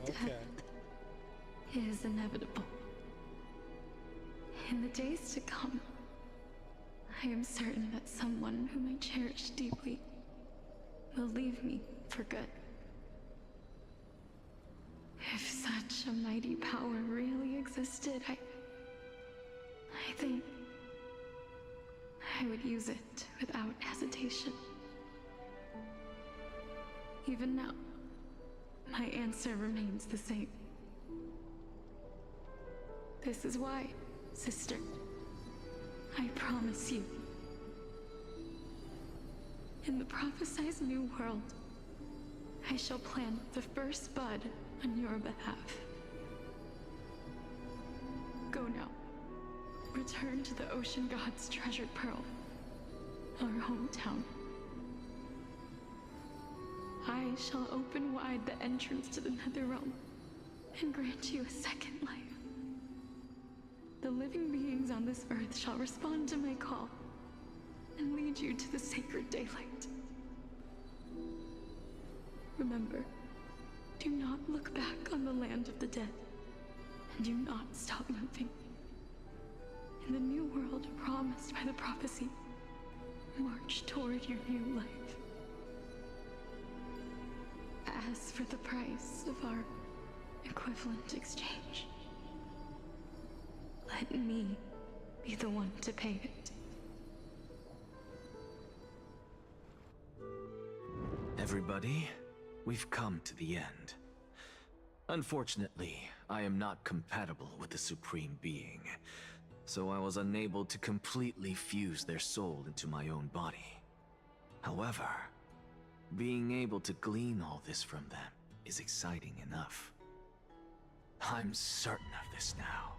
Okay. It is inevitable. In the days to come, I am certain that someone whom I cherish deeply will leave me for good. If such a mighty power really existed, I think I would use it without hesitation. Even now, my answer remains the same. This is why, sister, I promise you, in the prophesied new world, I shall plant the first bud on your behalf. Go now. Return to the ocean god's treasured pearl, our hometown. I shall open wide the entrance to the Netherrealm and grant you a second life. The living beings on this earth shall respond to my call and lead you to the sacred daylight. Remember, do not look back on the land of the dead, and do not stop moving. In the new world promised by the prophecy, march toward your new life. As for the price of our equivalent exchange, let me be the one to pay it. Everybody, we've come to the end. Unfortunately, I am not compatible with the Supreme Being, so I was unable to completely fuse their soul into my own body. However, being able to glean all this from them is exciting enough. I'm certain of this now.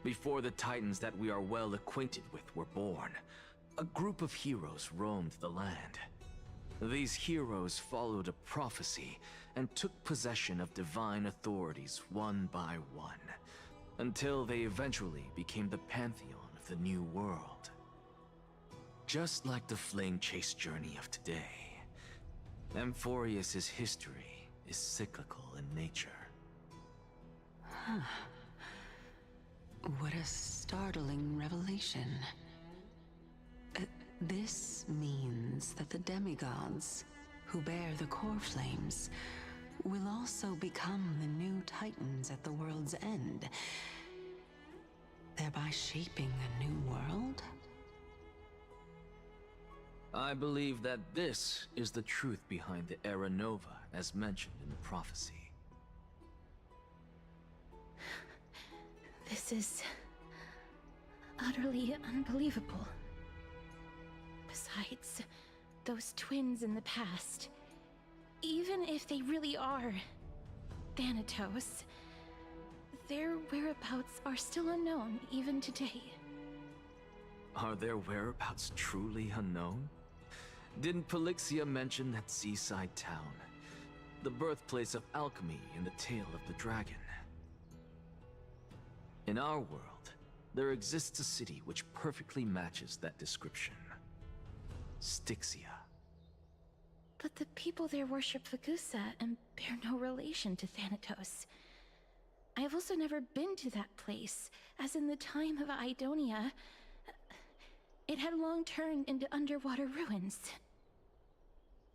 Before the Titans that we are well acquainted with were born, a group of heroes roamed the land. These heroes followed a prophecy and took possession of divine authorities one by one, until they eventually became the pantheon of the new world. Just like the flame chase journey of today, Amphorius's history is cyclical in nature. Huh. What a startling revelation. This means that the demigods, who bear the core flames, will also become the new Titans at the world's end, thereby shaping a new world? I believe that this is the truth behind the Era Nova, as mentioned in the prophecy. This is utterly unbelievable. Besides, those twins in the past, even if they really are Thanatos, their whereabouts are still unknown even today. Are their whereabouts truly unknown? Didn't Polixia mention that seaside town, the birthplace of alchemy in the tale of the dragon? In our world, there exists a city which perfectly matches that description. Styxia. But the people there worship Vagusa and bear no relation to Thanatos. I have also never been to that place, as in the time of Idonia, it had long turned into underwater ruins.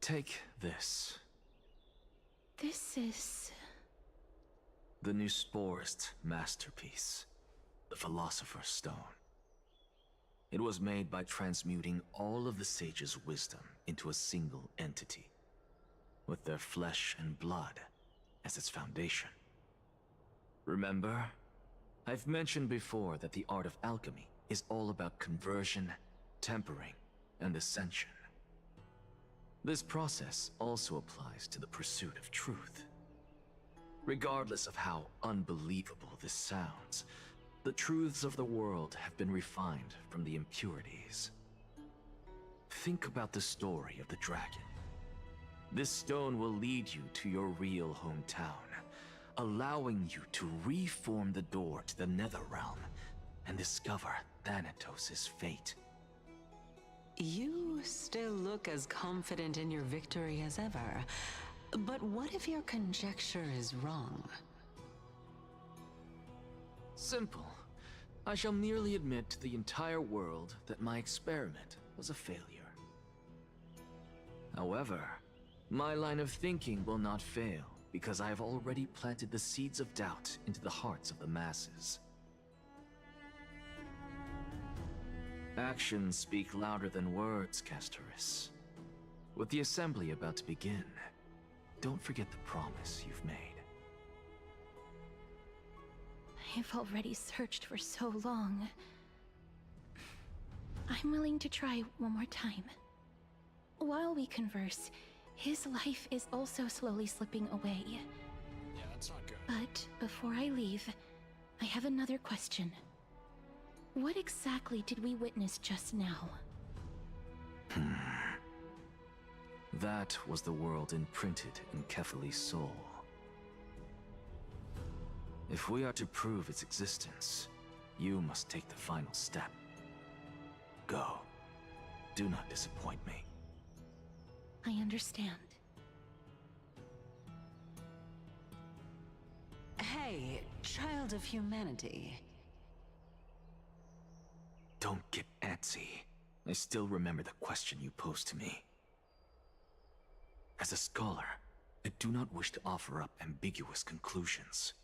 Take this. This is... the Nusporist masterpiece, the Philosopher's Stone. It was made by transmuting all of the sages' wisdom into a single entity, with their flesh and blood as its foundation. Remember, I've mentioned before that the art of alchemy is all about conversion, tempering, and ascension. This process also applies to the pursuit of truth. Regardless of how unbelievable this sounds, the truths of the world have been refined from the impurities. Think about the story of the dragon. This stone will lead you to your real hometown, allowing you to reform the door to the Netherrealm and discover Thanatos' fate. You still look as confident in your victory as ever. But what if your conjecture is wrong? Simple. I shall merely admit to the entire world that my experiment was a failure. However, my line of thinking will not fail because I have already planted the seeds of doubt into the hearts of the masses. Actions speak louder than words, Castoris. With the assembly about to begin, don't forget the promise you've made. I've already searched for so long. I'm willing to try one more time. While we converse, his life is also slowly slipping away. Yeah, that's not good. But before I leave, I have another question. What exactly did we witness just now? That was the world imprinted in Kefali's soul. If we are to prove its existence, you must take the final step. Go. Do not disappoint me. I understand. Hey, child of humanity. Don't get antsy. I still remember the question you posed to me. As a scholar, I do not wish to offer up ambiguous conclusions.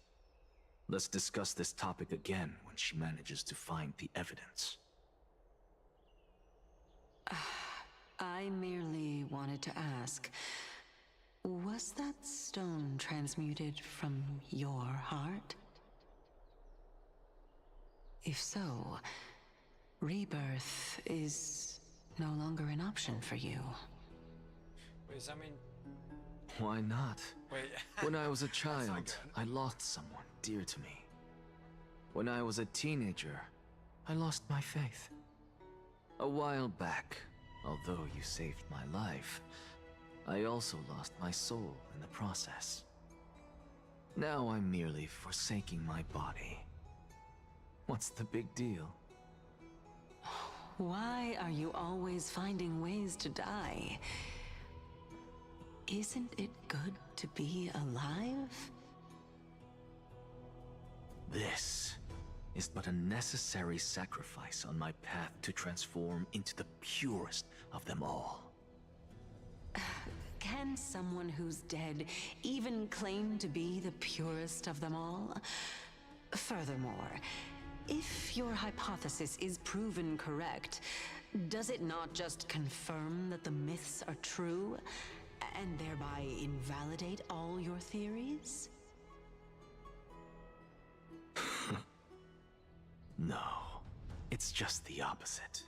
Let's discuss this topic again when she manages to find the evidence. I merely wanted to ask, was that stone transmuted from your heart? If so, rebirth is no longer an option for you. Wait, does that mean... Why not? Wait. When I was a child, I lost someone dear to me. When I was a teenager, I lost my faith. A while back, although you saved my life, I also lost my soul in the process. Now I'm merely forsaking my body. What's the big deal? Why are you always finding ways to die? Isn't it good to be alive? This is but a necessary sacrifice on my path to transform into the purest of them all. Can someone who's dead even claim to be the purest of them all? Furthermore, if your hypothesis is proven correct, does it not just confirm that the myths are true, and thereby invalidate all your theories? No, it's just the opposite.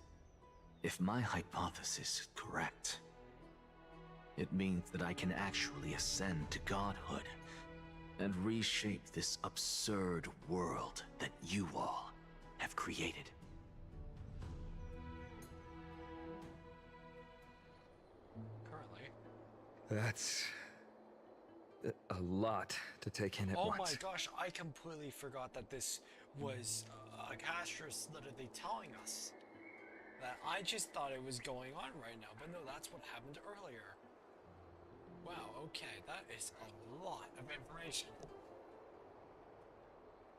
If my hypothesis is correct, it means that I can actually ascend to godhood and reshape this absurd world that you all have created. Currently. That's a lot to take in at Oh once. my gosh, I completely forgot that this was Castrus literally telling us that. I just thought it was going on right now, but no, that's what happened earlier. Wow, okay, that is a lot of information.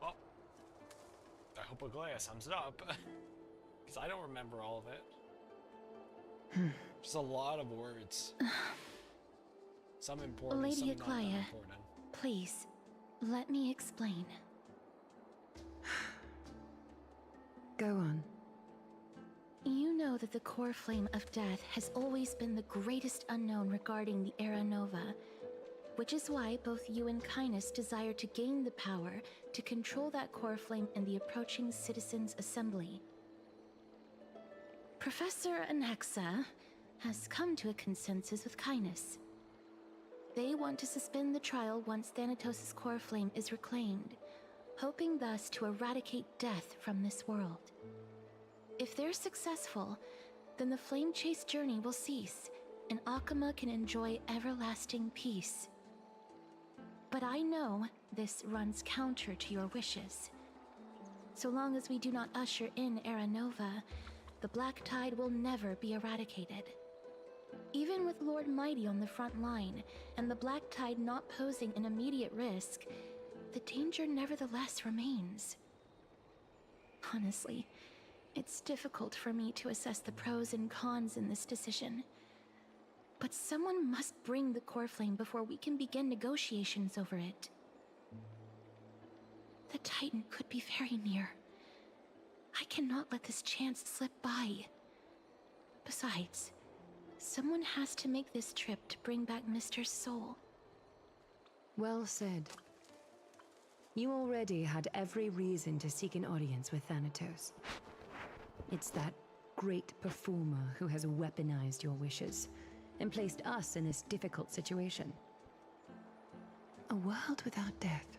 Well, I hope Aglaya sums it up, because I don't remember all of it. Just a lot of words. Some important, Lady some not that Aglaya, important. please, let me explain. Go on. You know that the core flame of death has always been the greatest unknown regarding the Era Nova, which is why both you and Kindness desire to gain the power to control that core flame in the approaching Citizens' Assembly. Professor Anaxa has come to a consensus with Kindness. They want to suspend the trial once Thanatos' core flame is reclaimed, hoping thus to eradicate death from this world. If they're successful, then the flame chase journey will cease, and Akama can enjoy everlasting peace. But I know this runs counter to your wishes. So long as we do not usher in Era Nova, the Black Tide will never be eradicated. Even with Lord Mighty on the front line, and the Black Tide not posing an immediate risk, the danger nevertheless remains. Honestly, it's difficult for me to assess the pros and cons in this decision. But someone must bring the core flame before we can begin negotiations over it. The Titan could be very near. I cannot let this chance slip by. Besides, someone has to make this trip to bring back Mr. Soul. Well said. You already had every reason to seek an audience with Thanatos. It's that great performer who has weaponized your wishes and placed us in this difficult situation. A world without death.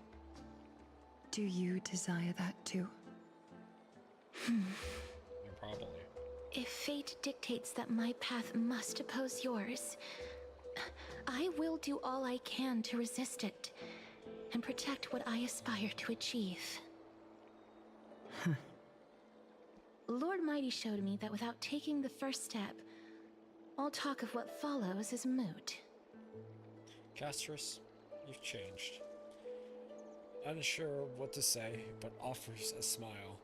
Do you desire that too? Probably. If fate dictates that my path must oppose yours, I will do all I can to resist it and protect what I aspire to achieve. Lord Mighty showed me that without taking the first step, all talk of what follows is moot. Castrus, you've changed. unsure what to say, but offers a smile.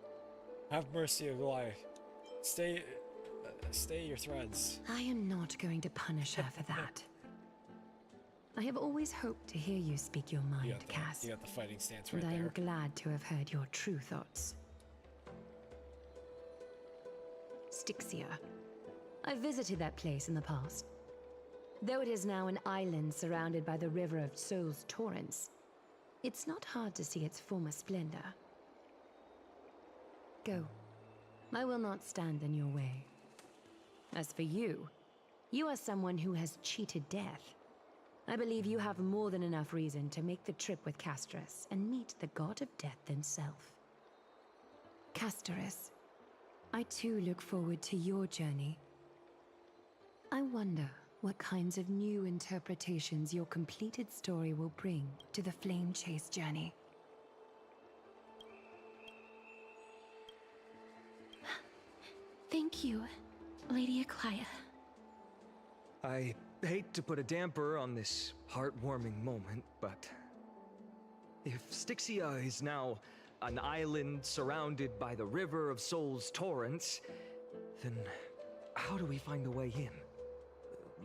Have mercy, Aglaia. Stay your threads. I am not going to punish her for that. I have always hoped to hear you speak your mind, Cass. You got the fighting stance right and I there. am glad to have heard your true thoughts. Styxia. I visited that place in the past. Though it is now an island surrounded by the river of Souls torrents, it's not hard to see its former splendor. Go. I will not stand in your way. As for you, you are someone who has cheated death. I believe you have more than enough reason to make the trip with Castorus and meet the god of death himself. Castorus, I too look forward to your journey. I wonder what kinds of new interpretations your completed story will bring to the Flame Chase journey. Thank you, Lady Aglaia. I hate to put a damper on this heartwarming moment, but if Styxia is now an island surrounded by the river of Souls torrents, then how do we find a way in?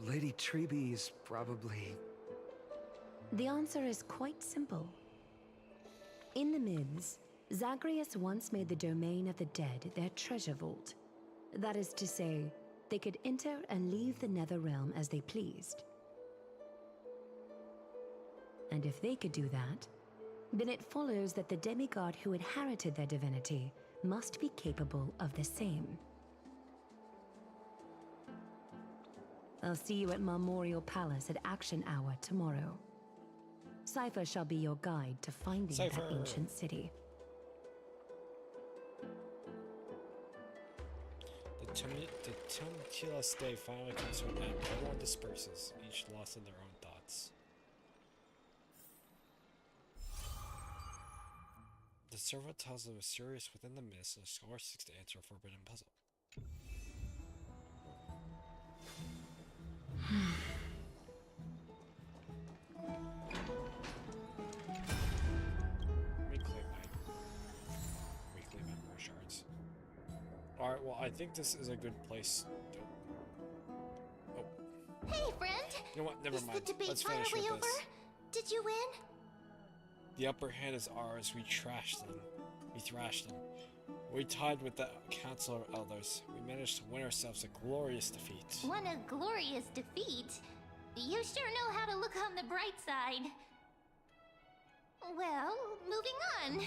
Lady Treby is probably... The answer is quite simple. In the Mids, Zagreus once made the domain of the dead their treasure vault. That is to say, they could enter and leave the Nether Realm as they pleased. And if they could do that, then it follows that the demigod who inherited their divinity must be capable of the same. I'll see you at Marmorial Palace at Action Hour tomorrow. Cypher shall be your guide to finding that ancient city. The tumultuous day finally comes to an end. Everyone disperses, each lost in their own thoughts. The servant tells the mysterious within the mist and score 6 to answer a forbidden puzzle. Weekly memory shards. Alright, well, I think this is a good place to... Oh. Hey, friend! You know what? Never mind. Is the debate Let's finish finally with over? this. Did you win? The upper hand is ours. We trashed them. We thrashed them. We tied with the Council of Elders. We managed to win ourselves a glorious defeat. Won a glorious defeat? You sure know how to look on the bright side. Well, moving on.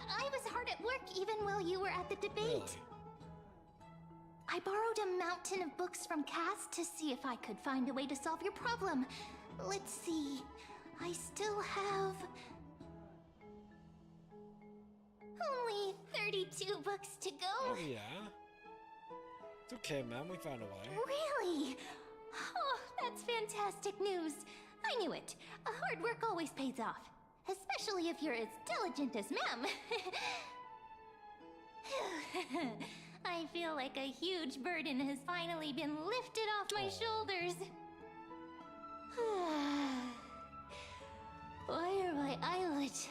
I was hard at work even while you were at the debate. Really? I borrowed a mountain of books from Cass to see if I could find a way to solve your problem. Let's see. I still have... only 32 books to go. Oh, yeah? It's okay, man. We found a way. Really? Oh, that's fantastic news. I knew it. Hard work always pays off. Especially if you're as diligent as Mem. I feel like a huge burden has finally been lifted off my shoulders. Why are my eyelids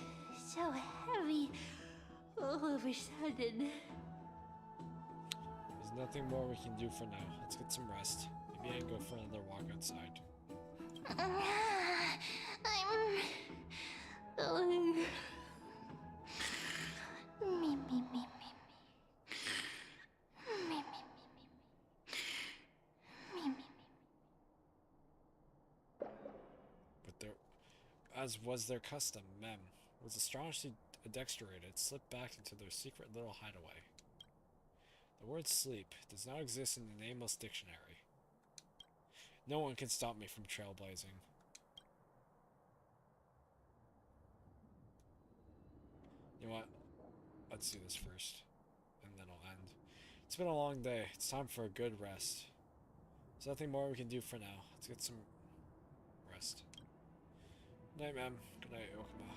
so heavy all of a sudden? There's nothing more we can do for now. Let's get some rest. Maybe I can go for another walk outside. I'm going. Me. But there, as was their custom, Mem was astonishingly dexterated, slipped back into their secret little hideaway. The word sleep does not exist in the Nameless Dictionary. No one can stop me from trailblazing. You know what? Let's do this first, and then I'll end. It's been a long day. It's time for a good rest. There's nothing more we can do for now. Let's get some rest. Good night, ma'am. Good night, Okuma.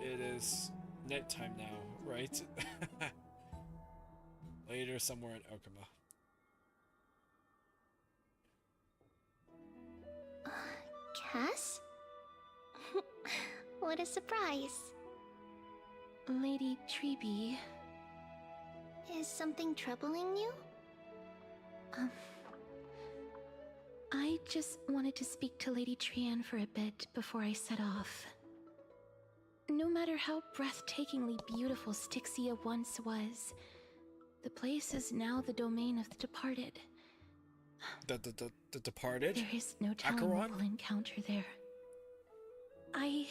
It is nighttime now, right? Later, somewhere in Okuma. Cass? What what a surprise. Lady Treeby. Is something troubling you? I just wanted to speak to Lady Trian for a bit before I set off. No matter how breathtakingly beautiful Styxia once was, the place is now the domain of the departed. The departed? There is no telling what we'll encounter there. I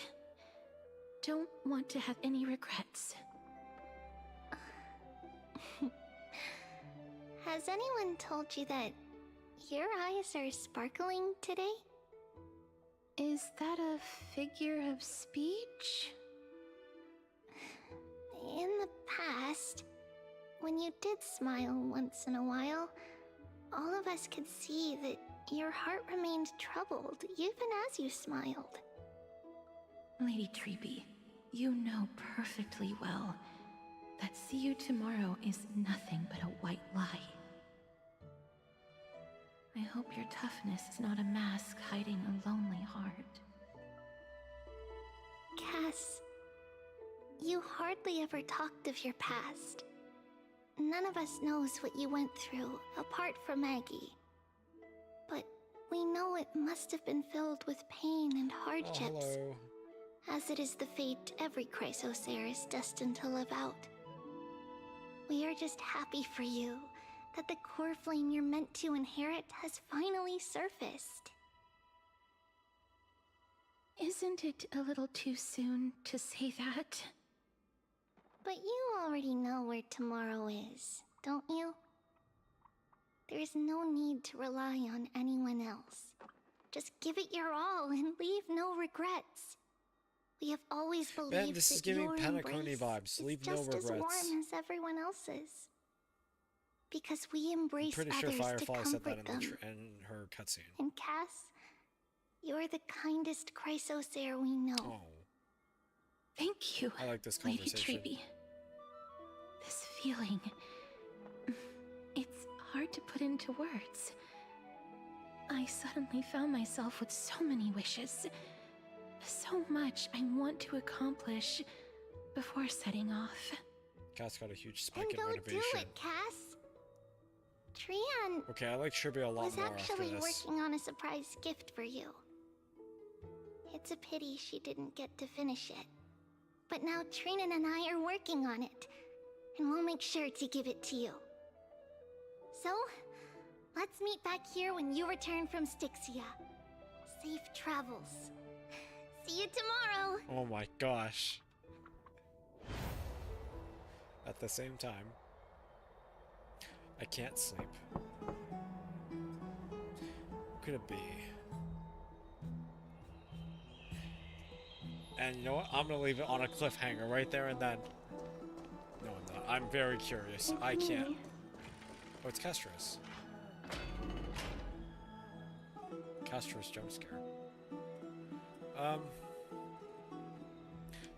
don't want to have any regrets. Has anyone told you that your eyes are sparkling today? Is that a figure of speech? In the past, when you did smile once in a while, all of us could see that your heart remained troubled even as you smiled. Lady Treeby, you know perfectly well that see you tomorrow is nothing but a white lie. I hope your toughness is not a mask hiding a lonely heart. Cass, you hardly ever talked of your past. None of us knows what you went through, apart from Maggie. But we know it must have been filled with pain and hardships, as it is the fate every Chrysosaur is destined to live out. We are just happy for you that the core flame you're meant to inherit has finally surfaced. Isn't it a little too soon to say that? But you already know where tomorrow is, don't you? There's no need to rely on anyone else. Just give it your all and leave no regrets. We have always believed Man, this is that giving your Penacony embrace vibes. is Leave no just as regrets. warm as everyone else's. Because we embrace Pretty sure others to Firefly said that comfort in, them. in her cutscene. And Cass, you're the kindest Chrysosaur we know. Oh. Thank you, I like this Lady conversation. Treeby. This feeling... It's hard to put into words. I suddenly found myself with so many wishes. So much I want to accomplish before setting off. Cass got a huge Then spike in go motivation. do it, Cass. Trian Okay, I like Shibby a lot was more after actually this. working on a surprise gift for you. It's a pity she didn't get to finish it. But now Trinan and I are working on it, and we'll make sure to give it to you. So, let's meet back here when you return from Styxia. Safe travels. See you tomorrow! Oh my gosh. At the same time, I can't sleep. What could it be? And you know what? I'm gonna leave it on a cliffhanger right there and then. No, I'm not. I'm very curious. I can't. Oh, it's Kestrus. Kestrus jump scare.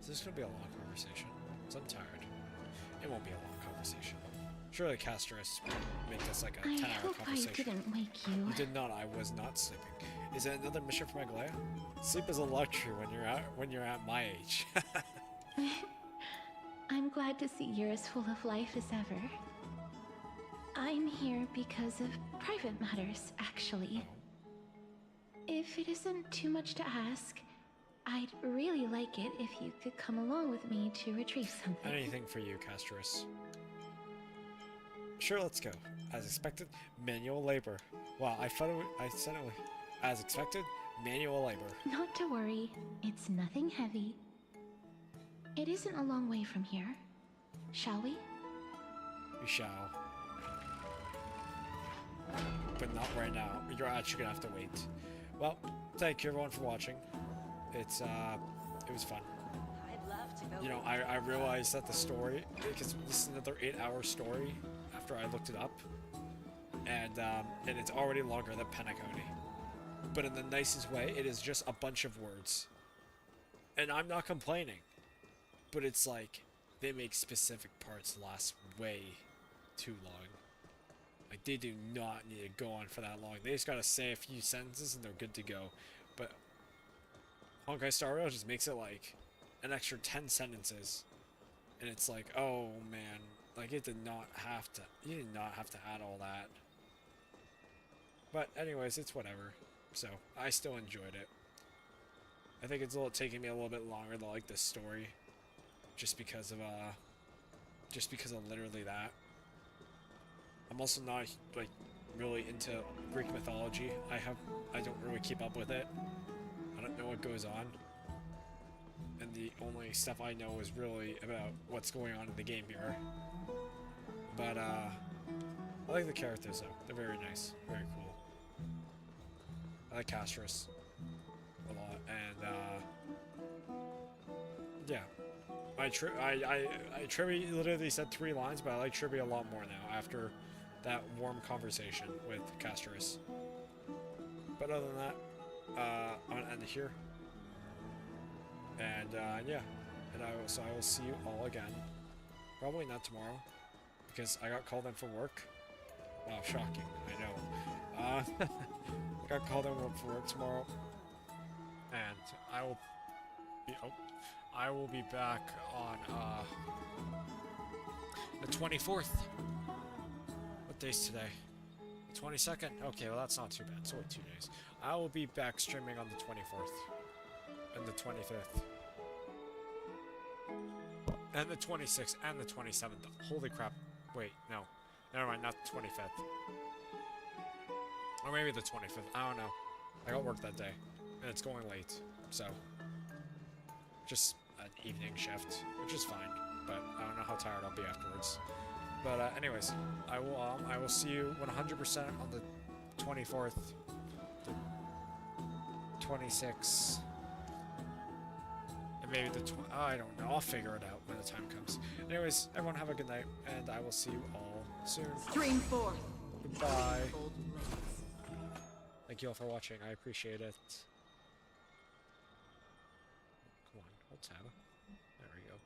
Is this gonna be a long conversation? 'Cause I'm tired. It won't be a long conversation. Surely Kestrus make this like a 10-hour hope conversation. I didn't wake you. You did not. I was not sleeping. Is it another mission for Aglaya? Sleep is a luxury when you're at my age. I'm glad to see you're as full of life as ever. I'm here because of private matters, actually. If it isn't too much to ask, I'd really like it if you could come along with me to retrieve something. Anything for you, Kestrus. Sure, let's go. As expected, manual labor. Wow, I said it was as expected, manual labor. Not to worry, it's nothing heavy. It isn't a long way from here. Shall we? We shall. But not right now. You're actually gonna have to wait. Well, thank you everyone for watching. It was fun. I'd love to go. You know, I realized that the story, because this is another 8-hour story after I looked it up, and it's already longer than Penacony. But in the nicest way, it is just a bunch of words. And I'm not complaining, but it's like, they make specific parts last way too long. Like, they do not need to go on for that long. They just gotta say a few sentences and they're good to go. But Honkai Star Rail just makes it like an extra 10 sentences. And it's like, oh man, like it did not have to, you did not have to add all that. But anyways, it's whatever. So, I still enjoyed it. I think it's taking me a little bit longer to like this story. Just because of literally that. I'm also not, like, really into Greek mythology. I don't really keep up with it. I don't know what goes on. And the only stuff I know is really about what's going on in the game here. But, I like the characters, though. They're very nice. Very cool. I like Castris a lot. And, yeah. Tribby literally said 3 lines, but I like Tribby a lot more now after that warm conversation with Castris. But other than that, I'm gonna end it here. And yeah, and I will see you all again. Probably not tomorrow, because I got called in for work. Wow, shocking! I know. I got called in for work tomorrow, and I will be back on the 24th. What day's today? The 22nd? Okay, well that's not too bad. It's only 2 days. I will be back streaming on the 24th. And the 25th. And the 26th and the 27th. Holy crap. Wait, no. Never mind, not the 25th. Or maybe the 25th. I don't know. I got work that day. And it's going late. So. Just an evening shift. Which is fine. But I don't know how tired I'll be afterwards. But anyways, I will see you 100% on the 24th, the 26th, and maybe the I don't know. I'll figure it out when the time comes. Anyways, everyone have a good night, and I will see you all soon. Stream 4. Goodbye. Thank you all for watching. I appreciate it. Come on, hold tab. There we go.